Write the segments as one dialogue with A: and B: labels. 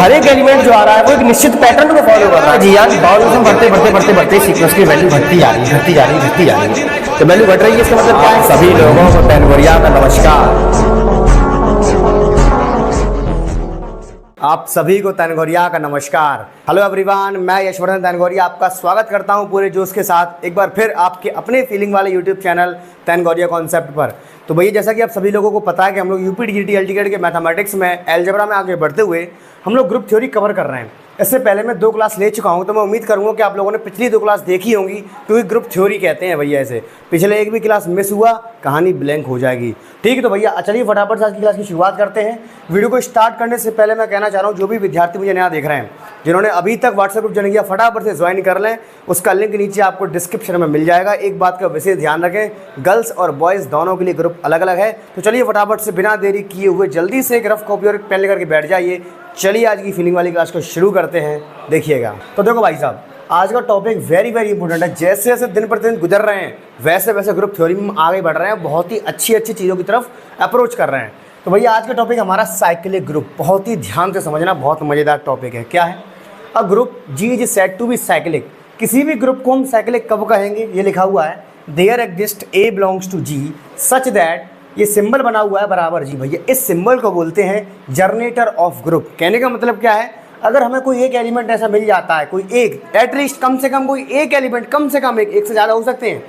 A: हर एक एलिमेंट जो आ रहा है वो एक निश्चित पैटर्न को फॉलो कर रहा है। जी यार बाउल में बढ़ते सीक्वेंस की वैल्यू घटती जा रही है। तो वैल्यू घट रही है, इसका मतलब क्या है? सभी लोगों को तैनगोरिया का नमस्कार। आप सभी को तैनगोरिया का नमस्कार। हेलो एवरीवन, मैं यशवर्धन तैनगोरिया आपका स्वागत करता हूं पूरे जोश के साथ एक बार फिर आपके अपने फीलिंग वाले यूट्यूब चैनल तैनगोरिया कॉन्सेप्ट पर। तो भैया जैसा कि आप सभी लोगों को पता है कि हम लोग यूपी डीजीटी एलटीकेट के मैथमेटिक्स में अलजेब्रा में आगे बढ़ते हुए हम लोग ग्रुप थ्योरी कवर कर रहे हैं। इससे पहले मैं 2 क्लास ले चुका हूं, तो मैं उम्मीद करूंगा कि आप लोगों ने पिछली 2 क्लास देखी होंगी, क्योंकि ग्रुप थ्योरी कहते हैं भैया ऐसे। पिछले एक भी क्लास मिस हुआ कहानी ब्लैंक हो जाएगी। ठीक है, तो भैया चलिए फटाफट से आज की क्लास की शुरुआत करते हैं। वीडियो को स्टार्ट करने से पहले मैं कहना चाह रहा हूँ, जो भी विद्यार्थी मुझे नया देख रहे हैं, जिन्होंने अभी तक व्हाट्सएप ग्रुप ज्वाइन किया, फटाफट से ज्वाइन कर लें। उसका लिंक नीचे आपको डिस्क्रिप्शन में मिल जाएगा। एक बात का विशेष ध्यान रखें, गर्ल्स और बॉयज़ दोनों के लिए ग्रुप अलग अलग है। तो चलिए फटाफट से बिना देरी किए हुए जल्दी से एक रफ कॉपी और एक पेन लेकर के बैठ जाइए। चलिए आज की फीलिंग वाली क्लास को शुरू करते हैं। देखिएगा, तो देखो भाई साहब, आज का टॉपिक वेरी इंपॉर्टेंट है। जैसे जैसे दिन प्रतिदिन गुजर रहे हैं वैसे वैसे ग्रुप थ्योरी में आगे बढ़ रहे हैं, बहुत ही अच्छी चीज़ों की तरफ अप्रोच कर रहे हैं। तो भैया आज का टॉपिक हमारा साइक्लिक ग्रुप, बहुत ही ध्यान से समझना, बहुत मज़ेदार टॉपिक है। क्या है? A group G is said to be cyclic. किसी भी ग्रुप को हम साइक्लिक कब कहेंगे? ये लिखा हुआ है, there exist a belongs to G such that, ये सिंबल बना हुआ है बराबर जी। भैया इस सिंबल को बोलते हैं जनरेटर ऑफ ग्रुप। कहने का मतलब क्या है? अगर हमें कोई एक एलिमेंट ऐसा मिल जाता है, कोई एक, एटलीस्ट कम से कम कोई एक एलिमेंट, कम से कम एक से ज़्यादा हो सकते हैं,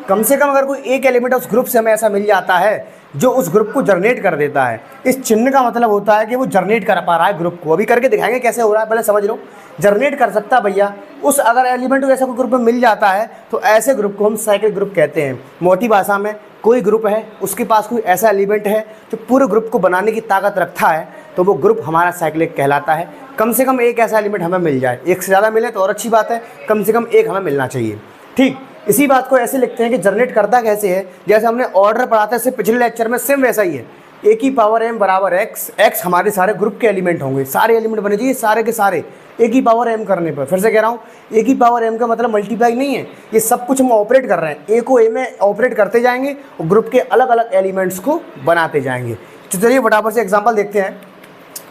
A: कम से कम अगर कोई एक एलिमेंट उस ग्रुप से हमें ऐसा मिल जाता है जो उस ग्रुप को जनरेट कर देता है। इस चिन्ह का मतलब होता है कि वो जनरेट कर पा रहा है ग्रुप को। अभी करके दिखाएंगे कैसे हो रहा है, पहले समझ लो। जनरेट कर सकता है भैया उस, अगर एलिमेंट ऐसा कोई ग्रुप में मिल जाता है तो ऐसे ग्रुप को हम साइक्लिक ग्रुप कहते हैं। मोटी भाषा में, कोई ग्रुप है, उसके पास कोई ऐसा एलिमेंट है जो पूरे ग्रुप को बनाने की ताकत रखता है, तो वो ग्रुप हमारा साइक्लिक कहलाता है। कम से कम एक ऐसा एलिमेंट हमें मिल जाए, एक से ज़्यादा मिले तो और अच्छी बात है, कम से कम एक हमें मिलना चाहिए। ठीक, इसी बात को ऐसे लिखते हैं कि जनरेट करता कैसे है, जैसे हमने ऑर्डर पढ़ा था इससे पिछले लेक्चर में, सेम वैसा ही है। ए की पावर एम बराबर एक्स, एक्स हमारे सारे ग्रुप के एलिमेंट होंगे, सारे एलिमेंट बने चाहिए सारे के सारे ए की पावर एम करने पर। फिर से कह रहा हूँ, ए की पावर एम का मतलब मल्टीप्लाई नहीं है, ये सब कुछ हम ऑपरेट कर रहे हैं। ए को ए में ऑपरेट करते जाएंगे और ग्रुप के अलग अलग एलिमेंट्स को बनाते जाएंगे। तो चलिए फटाफट से एग्जाम्पल देखते हैं।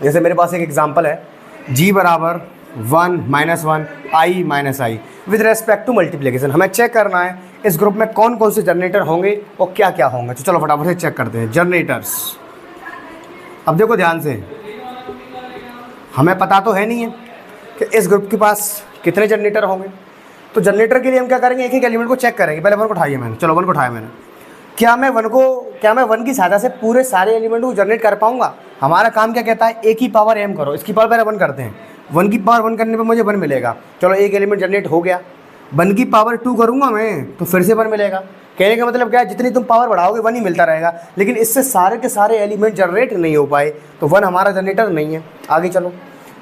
A: जैसे मेरे पास एक एग्जाम्पल है, जी बराबर 1 - 1 i - i with respect to multiplication. हमें चेक करना है इस ग्रुप में कौन कौन से जनरेटर होंगे और क्या क्या होंगे। तो चलो फटाफट से चेक करते हैं जनरेटर्स। अब देखो ध्यान से, हमें पता तो है नहीं है कि इस ग्रुप के पास कितने जनरेटर होंगे। तो जनरेटर के लिए हम क्या करेंगे, एक एक एलिमेंट को चेक करेंगे। पहले 1 को उठाइए मैंने, चलो 1 को उठाया मैंने। क्या मैं 1 की सहायता से पूरे सारे एलिमेंट को जनरेट कर पाऊंगा? हमारा काम क्या कहता है, ए की पावर एम करो। इसकी पावर पहले 1 करते हैं, 1 की पावर 1 करने पे मुझे 1 मिलेगा। चलो एक एलिमेंट जनरेट हो गया। 1 की पावर 2 करूँगा मैं तो फिर से 1 मिलेगा। कहने का मतलब क्या है, जितनी तुम पावर बढ़ाओगे 1 ही मिलता रहेगा। लेकिन इससे सारे के सारे एलिमेंट जनरेट नहीं हो पाए, तो 1 हमारा जनरेटर नहीं है। आगे चलो,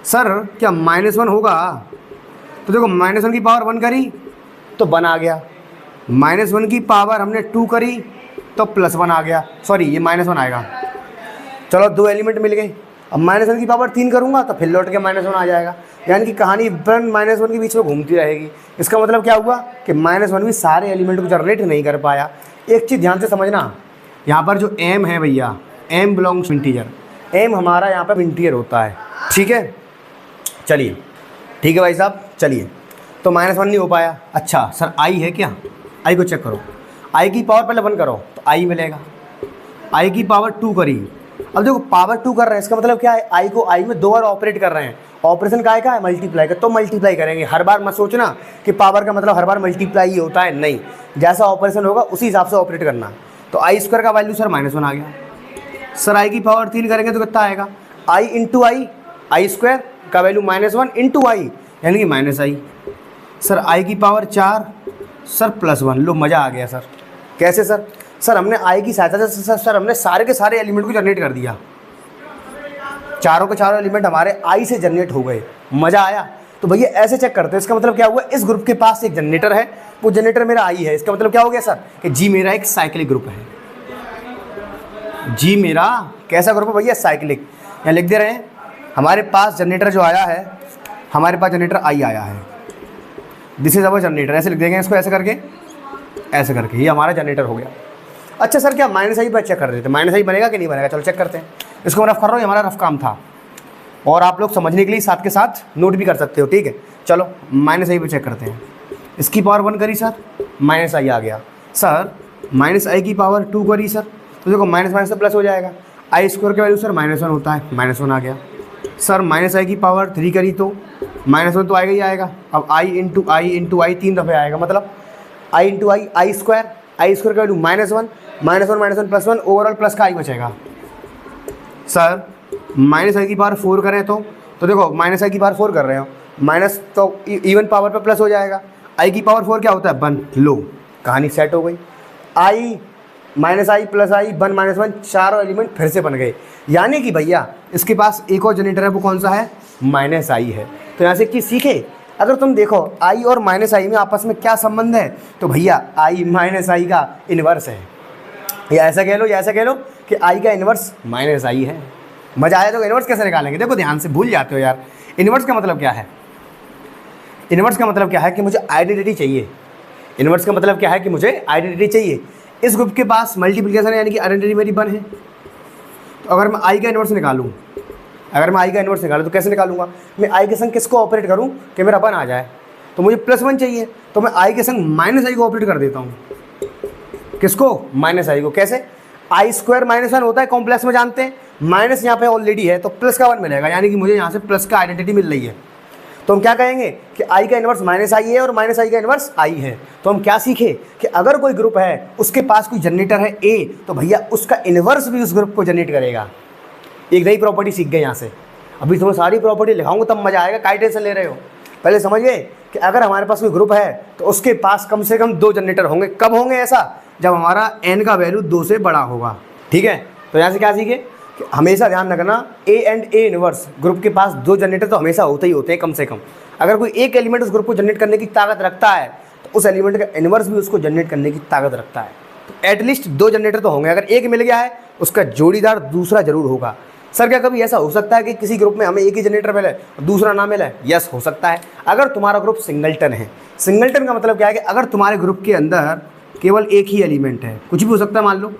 A: सर क्या -1 होगा? तो देखो -1 की पावर 1 करी तो 1 आ गया, -1 की पावर हमने 2 करी तो +1 आ गया। सॉरी, ये -1 आएगा। चलो 2 एलिमेंट मिल गए। अब -1 की पावर 3 करूँगा तो फिर लौट के -1 आ जाएगा। यानी कि कहानी 1 -1 के बीच में घूमती रहेगी। इसका मतलब क्या हुआ कि -1 भी सारे एलिमेंट को जनरेट नहीं कर पाया। एक चीज़ ध्यान से समझना, यहाँ पर जो m है भैया, m belongs to integer, m हमारा यहाँ पर इंटीजर होता है। ठीक है, चलिए ठीक है भाई साहब, चलिए। तो -1 नहीं हो पाया। अच्छा सर i है क्या? i को चेक करो, i की पावर पहले 1 करो तो i मिलेगा। i की पावर 2 करी, अब देखो पावर 2 कर रहे हैं, इसका मतलब क्या है, i को i में 2 बार ऑपरेट कर रहे हैं। ऑपरेशन का है मल्टीप्लाई का, तो मल्टीप्लाई करेंगे। हर बार मत सोचना कि पावर का मतलब हर बार मल्टीप्लाई ही होता है, नहीं, जैसा ऑपरेशन होगा उसी हिसाब से ऑपरेट करना। तो i² का वैल्यू सर -1 आ गया। सर i की पावर 3 करेंगे तो कितना आएगा, i × i, i² का वैल्यू -1 × i यानी कि -i। सर i की पावर 4, सर +1। लो मज़ा आ गया सर। कैसे सर? सर हमने i की सहायता से सर हमने सारे के सारे एलिमेंट को जनरेट कर दिया। चारों के चारों एलिमेंट हमारे i से जनरेट हो गए। मज़ा आया? तो भैया ऐसे चेक करते हैं। इसका मतलब क्या हुआ, इस ग्रुप के पास एक जनरेटर है, वो जनरेटर मेरा i है। इसका मतलब क्या हो गया सर कि जी मेरा एक साइक्लिक ग्रुप है। जी मेरा कैसा ग्रुप है भैया? साइक्लिक। यहाँ लिख दे रहे हैं, हमारे पास जनरेटर जो आया है, हमारे पास जनरेटर i आया है। दिस इज अवर जनरेटर, ऐसे लिख देंगे इसको, ऐसे करके ऐसे करके, ये हमारा जनरेटर हो गया। अच्छा सर क्या -i पर चेक कर देते हैं, -i बनेगा कि नहीं बनेगा? चलो चेक करते हैं। इसको मैं रफ कर रहा हूँ, ये हमारा रफ काम था। और आप लोग समझने के लिए साथ के साथ नोट भी कर सकते हो, ठीक है। चलो माइनस आई पे चेक करते हैं। इसकी पावर 1 करी सर, माइनस आई आ गया। सर माइनस आई की पावर 2 करी सर, तो देखो माइनस माइनस से प्लस हो जाएगा। आई स्क्वायर की वैल्यू सर -1 होता है, -1 आ गया। सर माइनस आई की पावर 3 करी तो -1 तो आएगा ही आएगा। अब आई इंटू आई 3 दफ़े आएगा, मतलब आई इंटू आई स्क्वायर की वैल्यू -1 -1 प्लस 1, ओवरऑल प्लस का आई बचेगा। सर माइनस आई की पावर 4 करें तो देखो माइनस आई की पावर 4 कर रहे हो, माइनस तो इवन पावर पे प्लस हो जाएगा। आई की पावर 4 क्या होता है 1, लो कहानी सेट हो गई। आई माइनस आई प्लस आई 1 -1 चारों एलिमेंट फिर से बन गए। यानी कि भैया इसके पास एक और जनरेटर है, वो कौन सा है, माइनस आई है। तो यहाँ से एक चीज़ सीखे, अगर तुम देखो आई और माइनस आई में आपस में क्या संबंध है, तो भैया आई माइनस आई का इन्वर्स है। या ऐसा कह लो कि आई का इन्वर्स माइनस आई है। मजा आया तो इन्वर्स कैसे निकालेंगे, देखो ध्यान से, भूल जाते हो यार। इन्वर्स का मतलब क्या है, इन्वर्स का मतलब क्या है कि मुझे आइडेंटिटी चाहिए। इन्वर्स का मतलब क्या है कि मुझे आइडेंटिटी चाहिए। इस ग्रुप के पास मल्टीप्लिकेशन यानी कि आइडेंटिटी मेरी 1 है। तो अगर मैं आई का इन्वर्स निकालूं, तो कैसे निकालूंगा, मैं आई के संग किसको ऑपरेट करूं कि मेरा 1 आ जाए, तो मुझे +1 चाहिए, तो मैं आई के संग माइनस आई को ऑपरेट कर देता हूं। किसको, माइनस आई को। कैसे, आई स्क्वायर -1 होता है कॉम्प्लेक्स में, जानते हैं, माइनस यहाँ पे ऑलरेडी है तो प्लस का 1 मिलेगा, यानी कि मुझे यहाँ से प्लस का आइडेंटिटी मिल रही है। तो हम क्या कहेंगे कि आई का इन्वर्स माइनस आई है और माइनस आई का इन्वर्स आई है। तो हम क्या सीखे कि अगर कोई ग्रुप है उसके पास कोई जनरेटर है ए, तो भैया उसका इन्वर्स भी उस ग्रुप को जनरेट करेगा। एक नई प्रॉपर्टी सीख गए यहाँ से। अभी तुम्हें सारी प्रॉपर्टी लिखाऊंगा तब मजा आएगा, काय टेंशन ले रहे हो। पहले समझ गए कि अगर हमारे पास कोई ग्रुप है तो उसके पास कम से कम 2 जनरेटर होंगे। कब होंगे ऐसा, जब हमारा n का वैल्यू 2 से बड़ा होगा, ठीक है। तो यहाँ से क्या सीखे कि हमेशा ध्यान रखना A and A inverse group के पास 2 जनरेटर तो हमेशा होते ही होते हैं कम से कम। अगर कोई एक एलिमेंट उस ग्रुप को जनरेट करने की ताकत रखता है तो उस एलिमेंट का इनवर्स भी उसको जनरेट करने की ताकत रखता है। तो एटलीस्ट 2 जनरेटर तो होंगे। अगर एक मिल गया है उसका जोड़ीदार दूसरा जरूर होगा। सर क्या कभी ऐसा हो सकता है कि किसी ग्रुप में हमें एक ही जनरेटर मिले और दूसरा ना मिले? यस, हो सकता है। अगर तुम्हारा ग्रुप सिंगलटन है, सिंगलटन का मतलब क्या है कि अगर तुम्हारे ग्रुप के अंदर केवल एक ही एलिमेंट है, कुछ भी हो सकता है मान लो,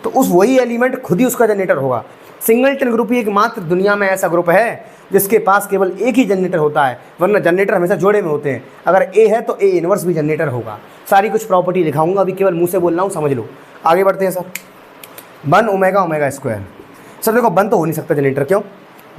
A: तो उस वही एलिमेंट खुद ही उसका जनरेटर होगा। सिंगलटन ग्रुप ही एकमात्र दुनिया में ऐसा ग्रुप है जिसके पास केवल एक ही जनरेटर होता है, वरना जनरेटर हमेशा जोड़े में होते हैं। अगर ए है तो ए इनवर्स भी जनरेटर होगा। सारी कुछ प्रॉपर्टी लिखाऊंगा, अभी केवल मुंह से बोल रहा हूँ, समझ लो। आगे बढ़ते हैं sir. 1 omega omega square. Sir देखो 1 तो हो नहीं सकता जनरेटर, क्यों?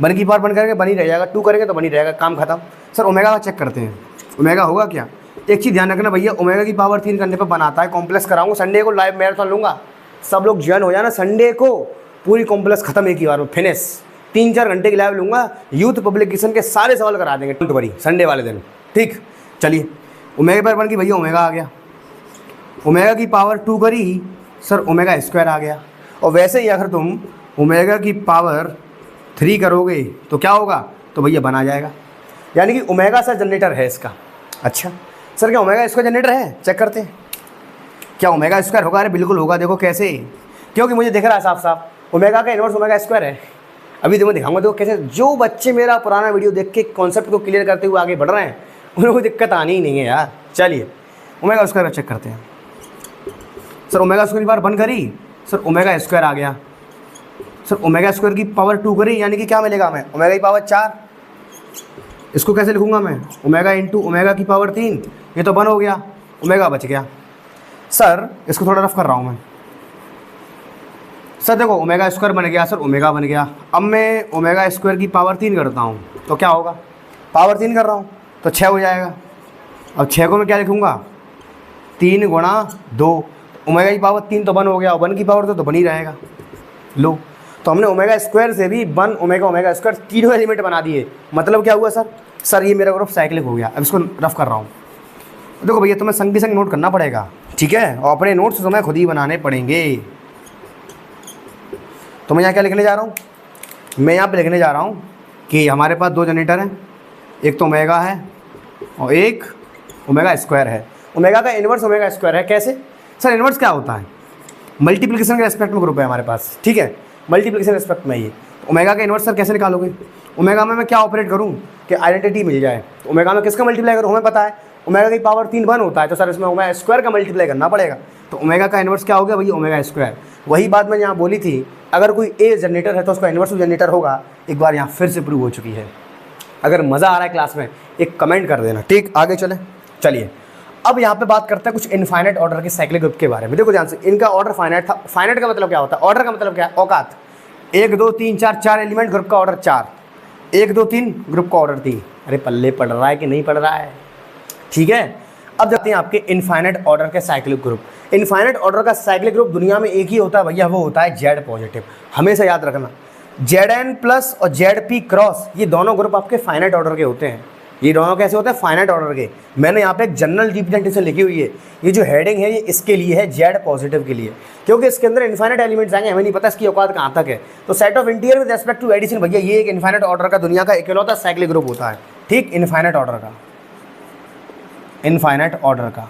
A: 1 की पावर 1 करेंगे बन ही रह जाएगा, 2 करेंगे तो बन ही रहेगा, काम खत्म। सर ओमेगा का चेक करते हैं, ओमेगा होगा क्या? एक चीज़ ध्यान रखना भैया, ओमेगा की पावर 3 करने पर बनाता है। कॉम्प्लेक्स कराऊंगा संडे को, लाइव मैराथन लूँगा, सब लोग ज्वाइन हो जाना संडे को, पूरी कॉम्प्लेक्स खत्म एक ही बार में, फिनिश। 3-4 घंटे की लाइव लूँगा, यूथ पब्लिकेशन के सारे सवाल करा देंगे टूट बड़ी संडे वाले दिन, ठीक। चलिए ओमेगा पर 1 की भैया ओमेगा आ गया, ओमेगा की पावर 2 करी सर ओमेगा स्क्वायर आ गया। और वैसे ही अगर तुम ओमेगा की पावर 3 करोगे तो क्या होगा? तो भैया बना जाएगा, यानी कि ओमेगा सर जनरेटर है इसका। अच्छा सर क्या ओमेगा स्क्वायर जनरेटर है? चेक करते हैं क्या ओमेगा स्क्वायर होगा। अरे बिल्कुल होगा, देखो कैसे, क्योंकि मुझे दिख रहा है साफ साफ ओमेगा का इन्वर्स ओमेगा स्क्वायर है। अभी देखो दिखाऊंगा, देखो कैसे। जो बच्चे मेरा पुराना वीडियो देख के कॉन्सेप्ट को क्लियर करते हुए आगे बढ़ रहे हैं उनको कोई दिक्कत आनी ही नहीं है यार। चलिए ओमेगा स्क्वायर चेक करते हैं। सर ओमेगा स्क्वायर की बार 1 करी सर ओमेगा स्क्वायर आ गया। सर ओमेगा स्क्वायर की पावर 2 करी, यानी कि क्या मिलेगा हमें? ओमेगा की पावर 4। इसको कैसे लिखूंगा मैं? ओमेगा इंटू ओमेगा की पावर 3, ये तो 1 हो गया, ओमेगा बच गया। सर इसको थोड़ा रफ कर रहा हूँ मैं। सर देखो ओमेगा स्क्वायर बन गया, सर ओमेगा बन गया। अब मैं ओमेगा स्क्वायर की पावर 3 करता हूँ तो क्या होगा? पावर 3 कर रहा हूँ तो 6 हो जाएगा। अब 6 को मैं क्या लिखूँगा? 3 गुणा 2, ओमेगा की पावर 3 तो 1 हो गया, और 1 की पावर तो बन ही रहेगा। लो, तो हमने ओमेगा स्क्वायर से भी 1 ओमेगा ओमेगा स्क्वायर तीनों एलिमेंट बना दिए। मतलब क्या हुआ सर? सर ये मेरा ग्रुप साइक्लिक हो गया। अब इसको रफ कर रहा हूँ। देखो भैया तुम्हें संग भी संग नोट करना पड़ेगा, ठीक है, और अपने नोट्स तुम्हें खुद ही बनाने पड़ेंगे। तो मैं यहाँ क्या लिखने जा रहा हूँ? मैं यहाँ पे लिखने जा रहा हूँ कि हमारे पास 2 जनरेटर हैं, एक तो ओमेगा है और एक ओमेगा स्क्वायर है। ओमेगा का इन्वर्स ओमेगा स्क्वायर है। कैसे? सर इन्वर्स क्या होता है? मल्टीप्लिकेशन के रेस्पेक्ट में ग्रुप है हमारे पास, ठीक है, मल्टीप्लिकेशन रेस्पेक्ट में ये। तो ओमेगा का इन्वर्स सर कैसे निकालोगे? ओमेगा में मैं क्या ऑपरेट करूँ कि आइडेंटिटी मिल जाए? तो ओमेगा में किसका मल्टीप्लाई करूँ? हमें पता है ओमेगा की पावर 3 1 होता है, तो सर इसमें ओमेगा स्क्वायर का मल्टीप्लाई करना पड़ेगा। तो ओमेगा का इन्वर्स क्या हो गया भैया? Omega square. वही बात मैंने यहाँ बोली थी, अगर कोई ए जनरेटर है तो उसका इन्वर्स जनरेटर होगा, एक बार यहाँ फिर से प्रूव हो चुकी है। अगर मज़ा आ रहा है क्लास में एक कमेंट कर देना, ठीक। आगे चलिए अब यहाँ पे बात करते हैं कुछ इनफाइनाइट ऑर्डर के साइक्लिक ग्रुप के बारे में। देखो ध्यान से, इनका ऑर्डर फाइनाइट था। फाइनाइट का मतलब क्या होता है, ऑर्डर का मतलब क्या है, औकात। 1 2 3 4, 4 एलिमेंट, ग्रुप का ऑर्डर 4, 1 2 3 ग्रुप का ऑर्डर 3। अरे पल्ले पड़ रहा है कि नहीं पड़ रहा है, ठीक है। अब जाते हैं आपके इनफाइनाइट ऑर्डर के साइक्लिक ग्रुप। इनफाइनाइट ऑर्डर का साइक्लिक ग्रुप दुनिया में एक ही होता है भैया, वो होता है जेड पॉजिटिव। हमेशा याद रखना, Zn प्लस और Zp क्रॉस, ये दोनों ग्रुप आपके फाइनाइट ऑर्डर के होते हैं। ये दोनों कैसे होते हैं, फाइनाइट ऑर्डर के। मैंने यहाँ पे एक जनरल रिप्रेजेंटेशन लिखी हुई है, ये जो हेडिंग है ये इसके लिए है, जेड पॉजिटिव के लिए, क्योंकि इसके अंदर इनफाइनाइट एलिमेंट्स आएंगे, हमें नहीं पता इसकी औकात कहाँ तक है। तो set of integer with respect to addition, भैया ये एक इनफाइनाइट ऑर्डर का दुनिया का इकलौता साइक्लिक ग्रुप होता है, ठीक। इनफाइनाइट ऑर्डर का, इनफाइनाइट ऑर्डर का,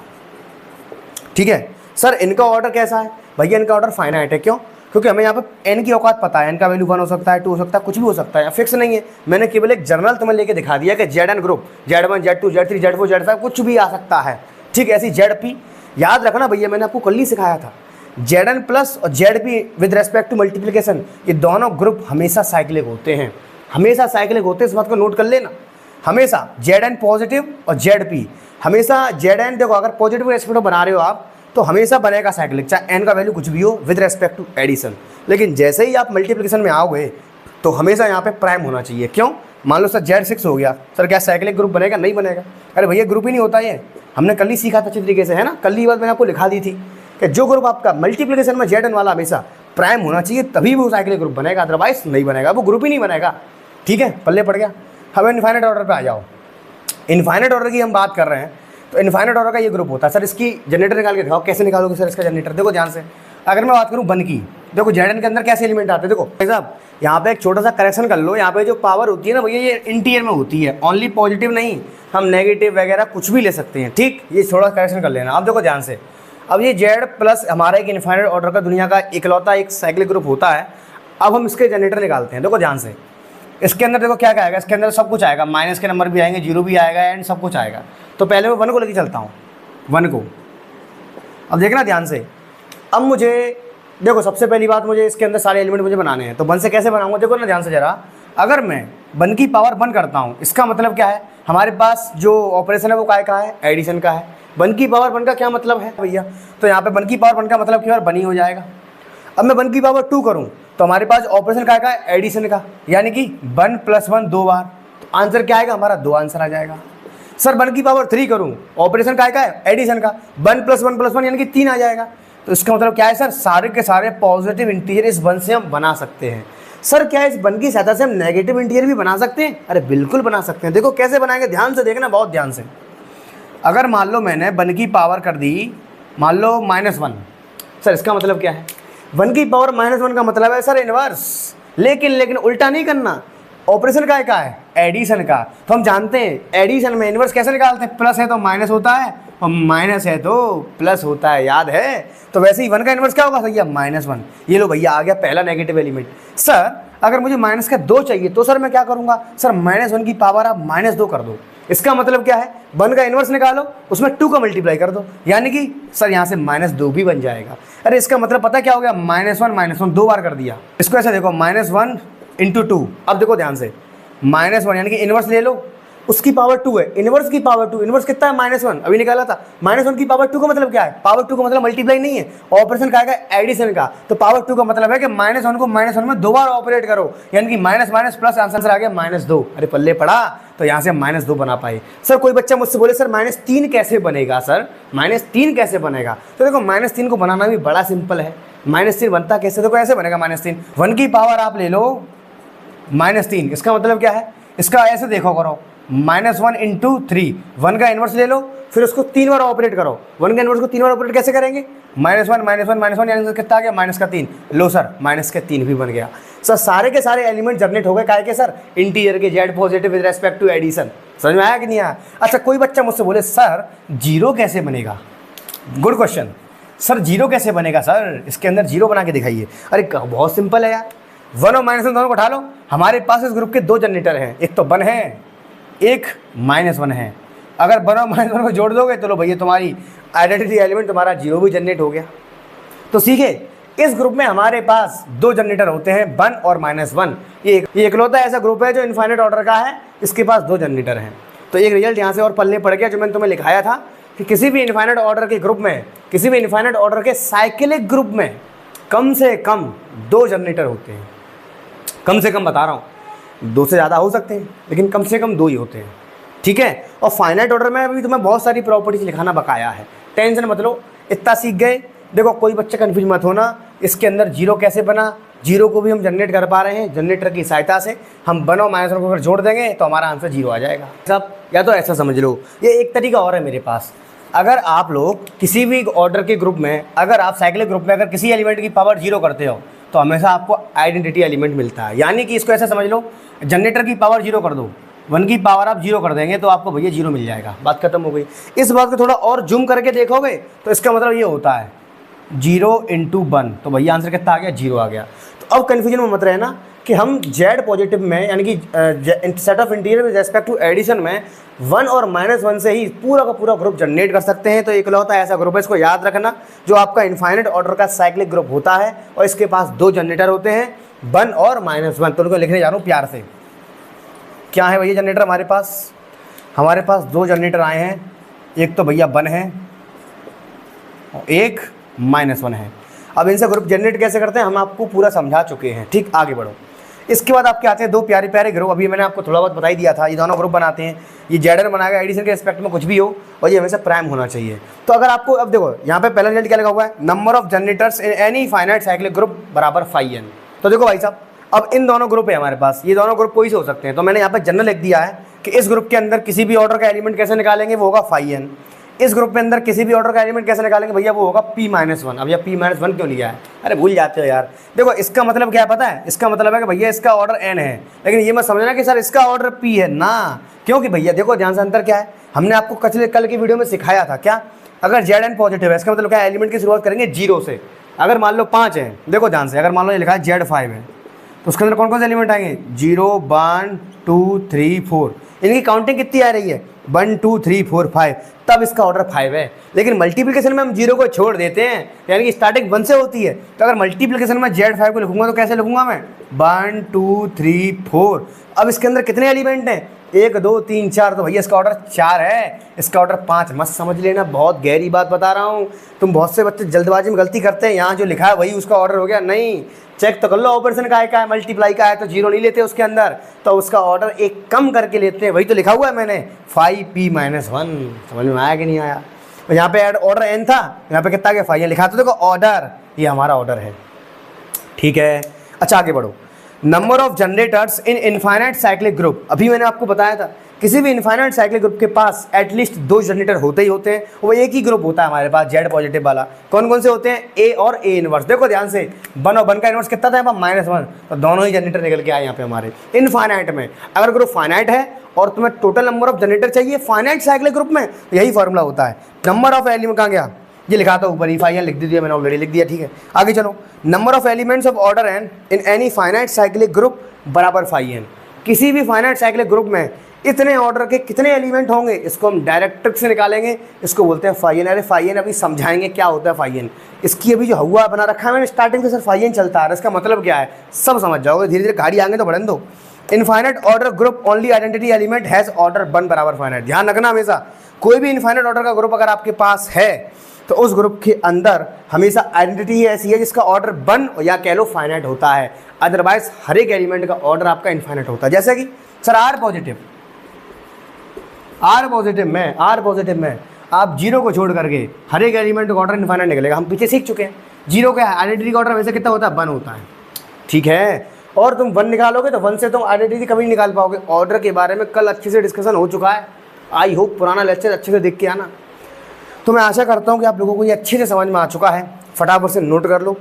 A: ठीक है। सर इनका ऑर्डर कैसा है, भैया इनका ऑर्डर फाइनाइट है। क्यों, क्योंकि हमें यहाँ पे n की औकात पता है, n का वैल्यू 1 हो सकता है, 2 हो सकता है, कुछ भी हो सकता है, फिक्स नहीं है। मैंने केवल एक जनरल तुम्हें लेके दिखा दिया कि Zn group Z1 Z2 Z3 Z4 Z5 कुछ भी आ सकता है, ठीक। ऐसी Zp याद रखना भैया, मैंने आपको कल ही सिखाया था। Zn प्लस और Zp with respect to multiplication, ये दोनों ग्रुप हमेशा साइक्लिक होते हैं, हमेशा साइक्लिक होते हैं। इस बात को नोट कर लेना, हमेशा Zn पॉजिटिव और Zp हमेशा। Zn देखो, अगर पॉजिटिव रेस्पेक्ट बना रहे हो आप तो हमेशा बनेगा साइक्लिक, चाहे n का वैल्यू कुछ भी हो विद रेस्पेक्ट टू एडिशन। लेकिन जैसे ही आप मल्टीप्लिकेशन में आओगे तो हमेशा यहाँ पे प्राइम होना चाहिए। क्यों, मान लो सर Z6 हो गया, सर क्या साइक्लिक ग्रुप बनेगा, नहीं बनेगा। अरे भैया ग्रुप ही नहीं होता ये, हमने कल ही सीखा था अच्छी तरीके से, है ना। कल ही बात मैंने आपको लिखा दी थी कि जो ग्रुप आपका मल्टीप्लिकेशन में Zn वाला हमेशा प्राइम होना चाहिए, तभी वो साइक्लिक ग्रुप बनेगा, अदरवाइज नहीं बनेगा, वो ग्रुप ही नहीं बनेगा, ठीक है। पल्ले पड़ गया। अब इनफाइनाइट ऑर्डर पर आ जाओ। इनफाइनाइट ऑर्डर की हम बात कर रहे हैं, तो इनफाइनाइट ऑर्डर का ये ग्रुप होता है। सर इसकी जनरेटर निकाल के दिखाओ, कैसे निकालोगे सर इसका जनरेटर। देखो ध्यान से, अगर मैं बात करूं वन की, देखो Zn के अंदर कैसे एलिमेंट आते हैं। देखो भाई साहब, यहाँ पे एक छोटा सा करेक्शन कर लो, यहाँ पे जो पावर होती है ना भैया, ये इंटीरियर में होती है, ओनली पॉजिटिव नहीं, हम नेगेटिव वगैरह कुछ भी ले सकते हैं, ठीक। ये थोड़ा करेक्शन कर लेना। अब देखो ध्यान से, अब ये Z प्लस हमारा एक इनफाइनाइट ऑर्डर का दुनिया का इकलौता एक साइक्लिक ग्रुप होता है। अब हम इसके जनरेटर निकालते हैं। देखो ध्यान से, इसके अंदर देखो क्या क्या आएगा, इसके अंदर सब कुछ आएगा, माइनस के नंबर भी आएंगे, 0 भी आएगा, एंड सब कुछ आएगा। तो पहले मैं 1 को लेके चलता हूँ, 1 को। अब देखना ध्यान से, अब मुझे देखो सबसे पहली बात, मुझे इसके अंदर सारे एलिमेंट मुझे बनाने हैं, तो 1 से कैसे बनाऊंगा, देखो ना ध्यान से जरा। अगर मैं 1 की पावर 1 करता हूँ, इसका मतलब क्या है, हमारे पास जो ऑपरेशन है वो काय का है, एडिशन का है। 1 की पावर 1 का क्या मतलब है भैया, तो यहाँ पे 1 की पावर 1 का मतलब क्या, बनी हो जाएगा। अब मैं 1 की पावर 2 करूँ तो हमारे पास ऑपरेशन काय का है, एडिशन का, यानी कि 1 + 1 2 बार, तो आंसर क्या आएगा हमारा, 2 आंसर आ जाएगा। सर 1 की पावर 3 करूँ, ऑपरेशन काय का है, एडिशन का, 1 + 1 + 1 यानी कि 3 आ जाएगा। तो इसका मतलब क्या है सर, सारे के सारे पॉजिटिव इंटीरियर इस 1 से हम बना सकते हैं। सर क्या इस 1 की सहायता से हम नेगेटिव इंटीरियर भी बना सकते हैं, अरे बिल्कुल बना सकते हैं। देखो कैसे बनाएंगे, ध्यान से देखना, बहुत ध्यान से। अगर मान लो मैंने 1 की पावर कर दी, मान लो -1, सर इसका मतलब क्या है, 1 की पावर -1 का मतलब है सर इनवर्स, लेकिन उल्टा नहीं करना। ऑपरेशन का है, एडिशन का, तो हम जानते हैं एडिशन में इनवर्स कैसे निकालते हैं, प्लस है तो माइनस होता है और माइनस है तो प्लस होता है, याद है। तो वैसे ही 1 का इनवर्स क्या होगा भैया, -1। ये लो भैया आ गया पहला नेगेटिव एलिमेंट। सर अगर मुझे माइनस का 2 चाहिए तो सर मैं क्या करूंगा, सर -1 की पावर आप -2 कर दो। इसका मतलब क्या है, 1 का इनवर्स निकालो, उसमें 2 का मल्टीप्लाई कर दो, यानी कि सर यहाँ से -2 भी बन जाएगा। अरे इसका मतलब पता क्या हो गया, -1 2 बार कर दिया। इसको ऐसे देखो, -1 × 2। अब देखो ध्यान से, -1 यानी कि इनवर्स ले लो, उसकी पावर 2 है, इनवर्स की पावर 2, इनवर्स कितना है, -1 अभी निकाला था। -1 की पावर 2 का मतलब क्या है, पावर 2 का मतलब मल्टीप्लाई नहीं है, ऑपरेशन का आएगा एडिशन का। तो पावर 2 का मतलब है कि -1 को -1 में 2 बार ऑपरेट करो, यानी कि माइनस माइनस प्लस, आंसर आ गया -2। अरे पल्ले पड़ा, तो यहाँ से -2 बना पाए। सर कोई बच्चा मुझसे बोले सर -3 कैसे बनेगा, सर -3 कैसे बनेगा, तो देखो -3 को बनाना भी बड़ा सिंपल है। -3 बनता कैसे, देखो ऐसे बनेगा -3, 1 की पावर आप ले लो -3, इसका मतलब क्या है, इसका ऐसे देखो करो, -1 × 3, 1 का इनवर्स ले लो, फिर उसको 3 बार ऑपरेट करो। 1 का इनवर्स को 3 बार ऑपरेट कैसे करेंगे, -1 यानी कितना आ गया, -3। लो सर -3 भी बन गया। सर सारे के सारे एलिमेंट जनरेट हो गए काय के, सर इंटीरियर के, Z positive with respect to addition. समझ में आया कि नहीं आया। अच्छा कोई बच्चा मुझसे बोले सर 0 कैसे बनेगा, गुड क्वेश्चन, सर 0 कैसे बनेगा, सर इसके अंदर 0 बना के दिखाइए। अरे बहुत सिंपल है यार, 1 और -1 दोनों को उठा लो। हमारे पास इस ग्रुप के 2 जनरेटर हैं, एक तो 1 है, एक -1 है। अगर 1 और -1 को जोड़ दोगे तो लो भैया तुम्हारी आइडेंटिटी एलिमेंट तुम्हारा 0 भी जनरेट हो गया। तो सीखे, इस ग्रुप में हमारे पास दो जनरेटर होते हैं, 1 और -1। ये इकलौता ऐसा ग्रुप है जो इनफाइनाइट ऑर्डर का है, इसके पास दो जनरेटर हैं। तो एक रिजल्ट यहाँ से और पल्ले पड़ गया जो मैंने तुम्हें लिखाया था कि किसी भी इनफाइनाइट ऑर्डर के ग्रुप में, किसी भी इनफाइनाइट ऑर्डर के साइक्लिक ग्रुप में कम से कम दो जनरेटर होते हैं। कम से कम बता रहा हूँ, दो से ज़्यादा हो सकते हैं लेकिन कम से कम दो ही होते हैं, ठीक है। और फाइनाइट ऑर्डर में अभी तुम्हें बहुत सारी प्रॉपर्टीज लिखाना बकाया है, टेंशन मत लो, इतना सीख गए। देखो कोई बच्चा कन्फ्यूज मत होना, इसके अंदर जीरो कैसे बना, जीरो को भी हम जनरेट कर पा रहे हैं, जनरेटर की सहायता से हम 1 और -1 को अगर जोड़ देंगे तो हमारा आंसर जीरो आ जाएगा। सब या तो ऐसा समझ लो। ये एक तरीका और है मेरे पास, अगर आप लोग किसी भी ऑर्डर के ग्रुप में, अगर आप साइक्लिक ग्रुप में अगर किसी एलिमेंट की पावर जीरो करते हो तो हमेशा आपको आइडेंटिटी एलिमेंट मिलता है। यानी कि इसको ऐसा समझ लो, जनरेटर की पावर जीरो कर दो, 1 की पावर आप जीरो कर देंगे तो आपको भैया जीरो मिल जाएगा, बात खत्म हो गई। इस बात को थोड़ा और जूम करके देखोगे तो इसका मतलब ये होता है 0 × 1, तो भैया आंसर कितना आ गया, जीरो आ गया। तो अब कन्फ्यूजन में मत रहना कि हम जेड पॉजिटिव में यानी कि set of integer with respect to addition में 1 और -1 से ही पूरा का पूरा ग्रुप जनरेट कर सकते हैं। तो इकलौता ऐसा ग्रुप है, इसको याद रखना, जो आपका इनफाइनाइट ऑर्डर का साइक्लिक ग्रुप होता है और इसके पास दो जनरेटर होते हैं, 1 और -1। तो उनको लिखने जा रहा हूँ प्यार से। क्या है भैया जनरेटर हमारे पास? हमारे पास दो जनरेटर आए हैं, एक तो भैया 1 है और एक -1 है। अब इनसे ग्रुप जनरेट कैसे करते हैं हम आपको पूरा समझा चुके हैं, ठीक। आगे बढ़ो। इसके बाद आपके आते हैं दो प्यारे प्यारे ग्रुप, अभी मैंने आपको थोड़ा बहुत बता ही दिया था। ये दोनों ग्रुप बनाते हैं, ये जेडर बनाएगा एडिशन के रिस्पेक्ट में कुछ भी हो, और ये हमेशा प्राइम होना चाहिए। तो अगर आपको अब देखो यहाँ पे पहला रिजल्ट क्या लगा हुआ है, number of generators in any finite cyclic group बराबर φn। तो देखो भाई साहब, अब इन दोनों ग्रुप है हमारे पास, ये दोनों ग्रुप कोई से हो सकते हैं। तो मैंने यहाँ पे जनरल लिख दिया है कि इस ग्रुप के अंदर किसी भी ऑर्डर का एलिमेंट कैसे निकालेंगे, वो होगा φn। इस ग्रुप के अंदर किसी भी ऑर्डर का एलिमेंट कैसे निकालेंगे भैया, वो होगा p-1। अब यह p-1 क्यों लिया है, अरे भूल जाते हो यार। देखो इसका मतलब क्या है पता है, इसका मतलब है कि भैया इसका ऑर्डर n है, लेकिन ये मत समझना कि सर इसका ऑर्डर p है ना, क्योंकि भैया देखो ध्यान से अंतर क्या है, हमने आपको कल की वीडियो में सिखाया था क्या, अगर Zn पॉजिटिव है इसका मतलब क्या है, एलिमेंट की शुरुआत करेंगे 0 से। अगर मान लो 5 है, देखो ध्यान से, अगर मान लो ये लिखा है Z5 है तो उसके अंदर कौन कौन से एलिमेंट आएंगे, 0 1 2 3 4। इनकी काउंटिंग कितनी आ रही है, 1 2 3 4 5, तब इसका ऑर्डर 5 है। लेकिन मल्टीप्लिकेशन में हम 0 को छोड़ देते हैं, यानी कि स्टार्टिंग 1 से होती है। तो अगर मल्टीप्लिकेशन में Z5 को लिखूंगा तो कैसे लिखूंगा मैं, 1 2 3 4। अब इसके अंदर कितने एलिमेंट हैं, 1 2 3 4, तो भैया इसका ऑर्डर 4 है, इसका ऑर्डर 5 मत समझ लेना, बहुत गहरी बात बता रहा हूँ। तुम बहुत से बच्चे जल्दबाजी में गलती करते हैं, यहाँ जो लिखा है वही उसका ऑर्डर हो गया, नहीं, चेक तो कर लो, ऑपरेशन का है मल्टीप्लाई का है तो 0 नहीं लेते उसके अंदर, तो उसका ऑर्डर एक कम करके लेते हैं, वही तो लिखा हुआ है मैंने 5p-1। समझ में आया कि नहीं आया? तो यहाँ पे ऑर्डर n था, यहाँ पे कितना गया 5 लिखा, तो देखो ऑर्डर, ये हमारा ऑर्डर है, ठीक है। अच्छा आगे बढ़ो, number of generators in infinite cyclic group. अभी मैंने आपको बताया था किसी भी इनफाइनाइट साइक्लिक ग्रुप के पास एटलीस्ट दो जनरेटर होते ही होते हैं, वो एक ही ग्रुप होता है हमारे पास जेड पॉजिटिव वाला। कौन कौन से होते हैं, ए और ए इनवर्स। देखो ध्यान से, 1 और 1 का इनवर्स कितना था यहाँ पर, -1, तो दोनों ही जनरेटर निकल के आए यहाँ पे हमारे इनफाइनाइट में। अगर ग्रुप फाइनाइट है और तुम्हें टोटल नंबर ऑफ जनरेटर चाहिए फाइनाइट साइक्लिक ग्रुप में, तो यही फॉर्मूला होता है। नंबर ऑफ एलिमेंट कहाँ गया, ये लिखा था ऊपर ही, फाइनल लिख दिया मैंने, ऑलरेडी लिख दिया, ठीक है। आगे चलो, number of elements of order n in any finite cyclic group बराबर φn। किसी भी फाइनाइट साइक्लिक ग्रुप में इतने ऑर्डर के कितने एलिमेंट होंगे, इसको हम डायरेक्ट ट्रिक से निकालेंगे, इसको बोलते हैं φn। अरे φn अभी समझाएंगे क्या होता है φn, इसकी अभी जो हुआ बना रखा है मैंने स्टार्टिंग से, सर φn चलता है, इसका मतलब क्या है सब समझ जाओगे, धीरे धीरे गाड़ी आगे तो बढ़ने दो। Infinite order group only identity element has order 1 बराबर फाइनाइट। ध्यान रखना हमेशा, कोई भी इनफाइनाइट ऑर्डर का ग्रुप अगर आपके पास है तो उस ग्रुप के अंदर हमेशा आइडेंटिटी ऐसी है जिसका ऑर्डर 1 या कह लो फाइनाइट होता है, अदरवाइज हर एक एलिमेंट का ऑर्डर आपका इनफाइनाइट होता है। जैसे कि सर आर पॉजिटिव में आप 0 को छोड़ करके हर एक एलिमेंट का ऑर्डर इनफाइनाइट निकलेगा, हम पीछे सीख चुके हैं। 0 का आइडेंटिटी का ऑर्डर वैसे कितना होता है, 1 होता है, ठीक है। और तुम 1 निकालोगे तो 1 से तुम आइडेंटिटी कभी नहीं निकाल पाओगे। ऑर्डर के बारे में कल अच्छे से डिस्कशन हो चुका है, आई होप पुराना लेक्चर अच्छे से देख के आना। तो मैं आशा करता हूँ कि आप लोगों को ये अच्छे से समझ में आ चुका है। फटाफट से नोट कर लो,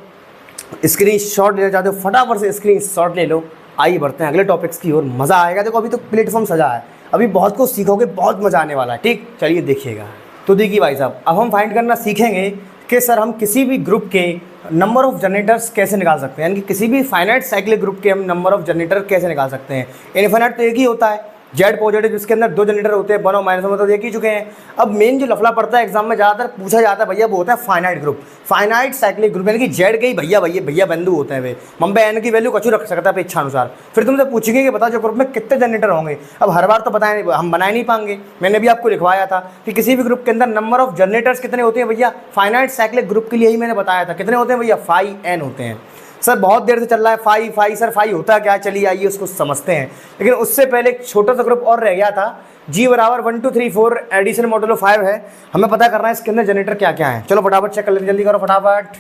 A: स्क्रीन शॉट लेना चाहते हो फटाफट से स्क्रीन शॉट ले लो। आइए बढ़ते हैं अगले टॉपिक्स की ओर, मज़ा आएगा। देखो अभी तो प्लेटफॉर्म सजा है, अभी बहुत कुछ सीखोगे, बहुत मज़ा आने वाला है, ठीक। चलिए देखिएगा। तो देखिए भाई साहब, अब हम फाइंड करना सीखेंगे कि सर हम किसी भी ग्रुप के नंबर ऑफ जनरेटर्स कैसे निकाल सकते हैं, यानी कि किसी भी फाइनाइट साइक्लिक ग्रुप के हम नंबर ऑफ जनरेटर कैसे निकाल सकते हैं। इनफाइनाइट तो एक ही होता है, जेड पॉजिटिव जिसके अंदर 2 जनरेटर होते हैं, 1 और माइनस में तो देख ही चुके हैं। अब मेन जो लफड़ा पड़ता है एग्जाम में ज़्यादातर पूछा जाता है भैया वो होता है finite group, finite cyclic group, यानी कि जेड के ही भैया बिंदु होते हैं वे, मम्बे एन की वैल्यू कुछ रख सकता है इच्छा अनुसार। फिर तुमसे पूछेंगे कि बताओ जो ग्रुप में कितने जनरेटर होंगे, अब हर बार तो बताए हम बनाए नहीं पाएंगे। मैंने भी आपको लिखवाया था कि किसी भी ग्रुप के अंदर नंबर ऑफ जनरेटर्स कितने होते हैं भैया, फाइनाइट साइक्लिक ग्रुप के लिए ही मैंने बताया था कितने होते हैं भैया, 5n होते हैं। सर बहुत देर से चल रहा है 5 सर 5 होता क्या, चलिए आइए उसको समझते हैं। लेकिन उससे पहले एक छोटा सा ग्रुप और रह गया था, G बराबर 1 2 3 4 एडिशन मॉडुलो 5 है, हमें पता करना है इसके अंदर जनरेटर क्या क्या है। चलो फटाफट चेक कर लेते, जल्दी करो फटाफट।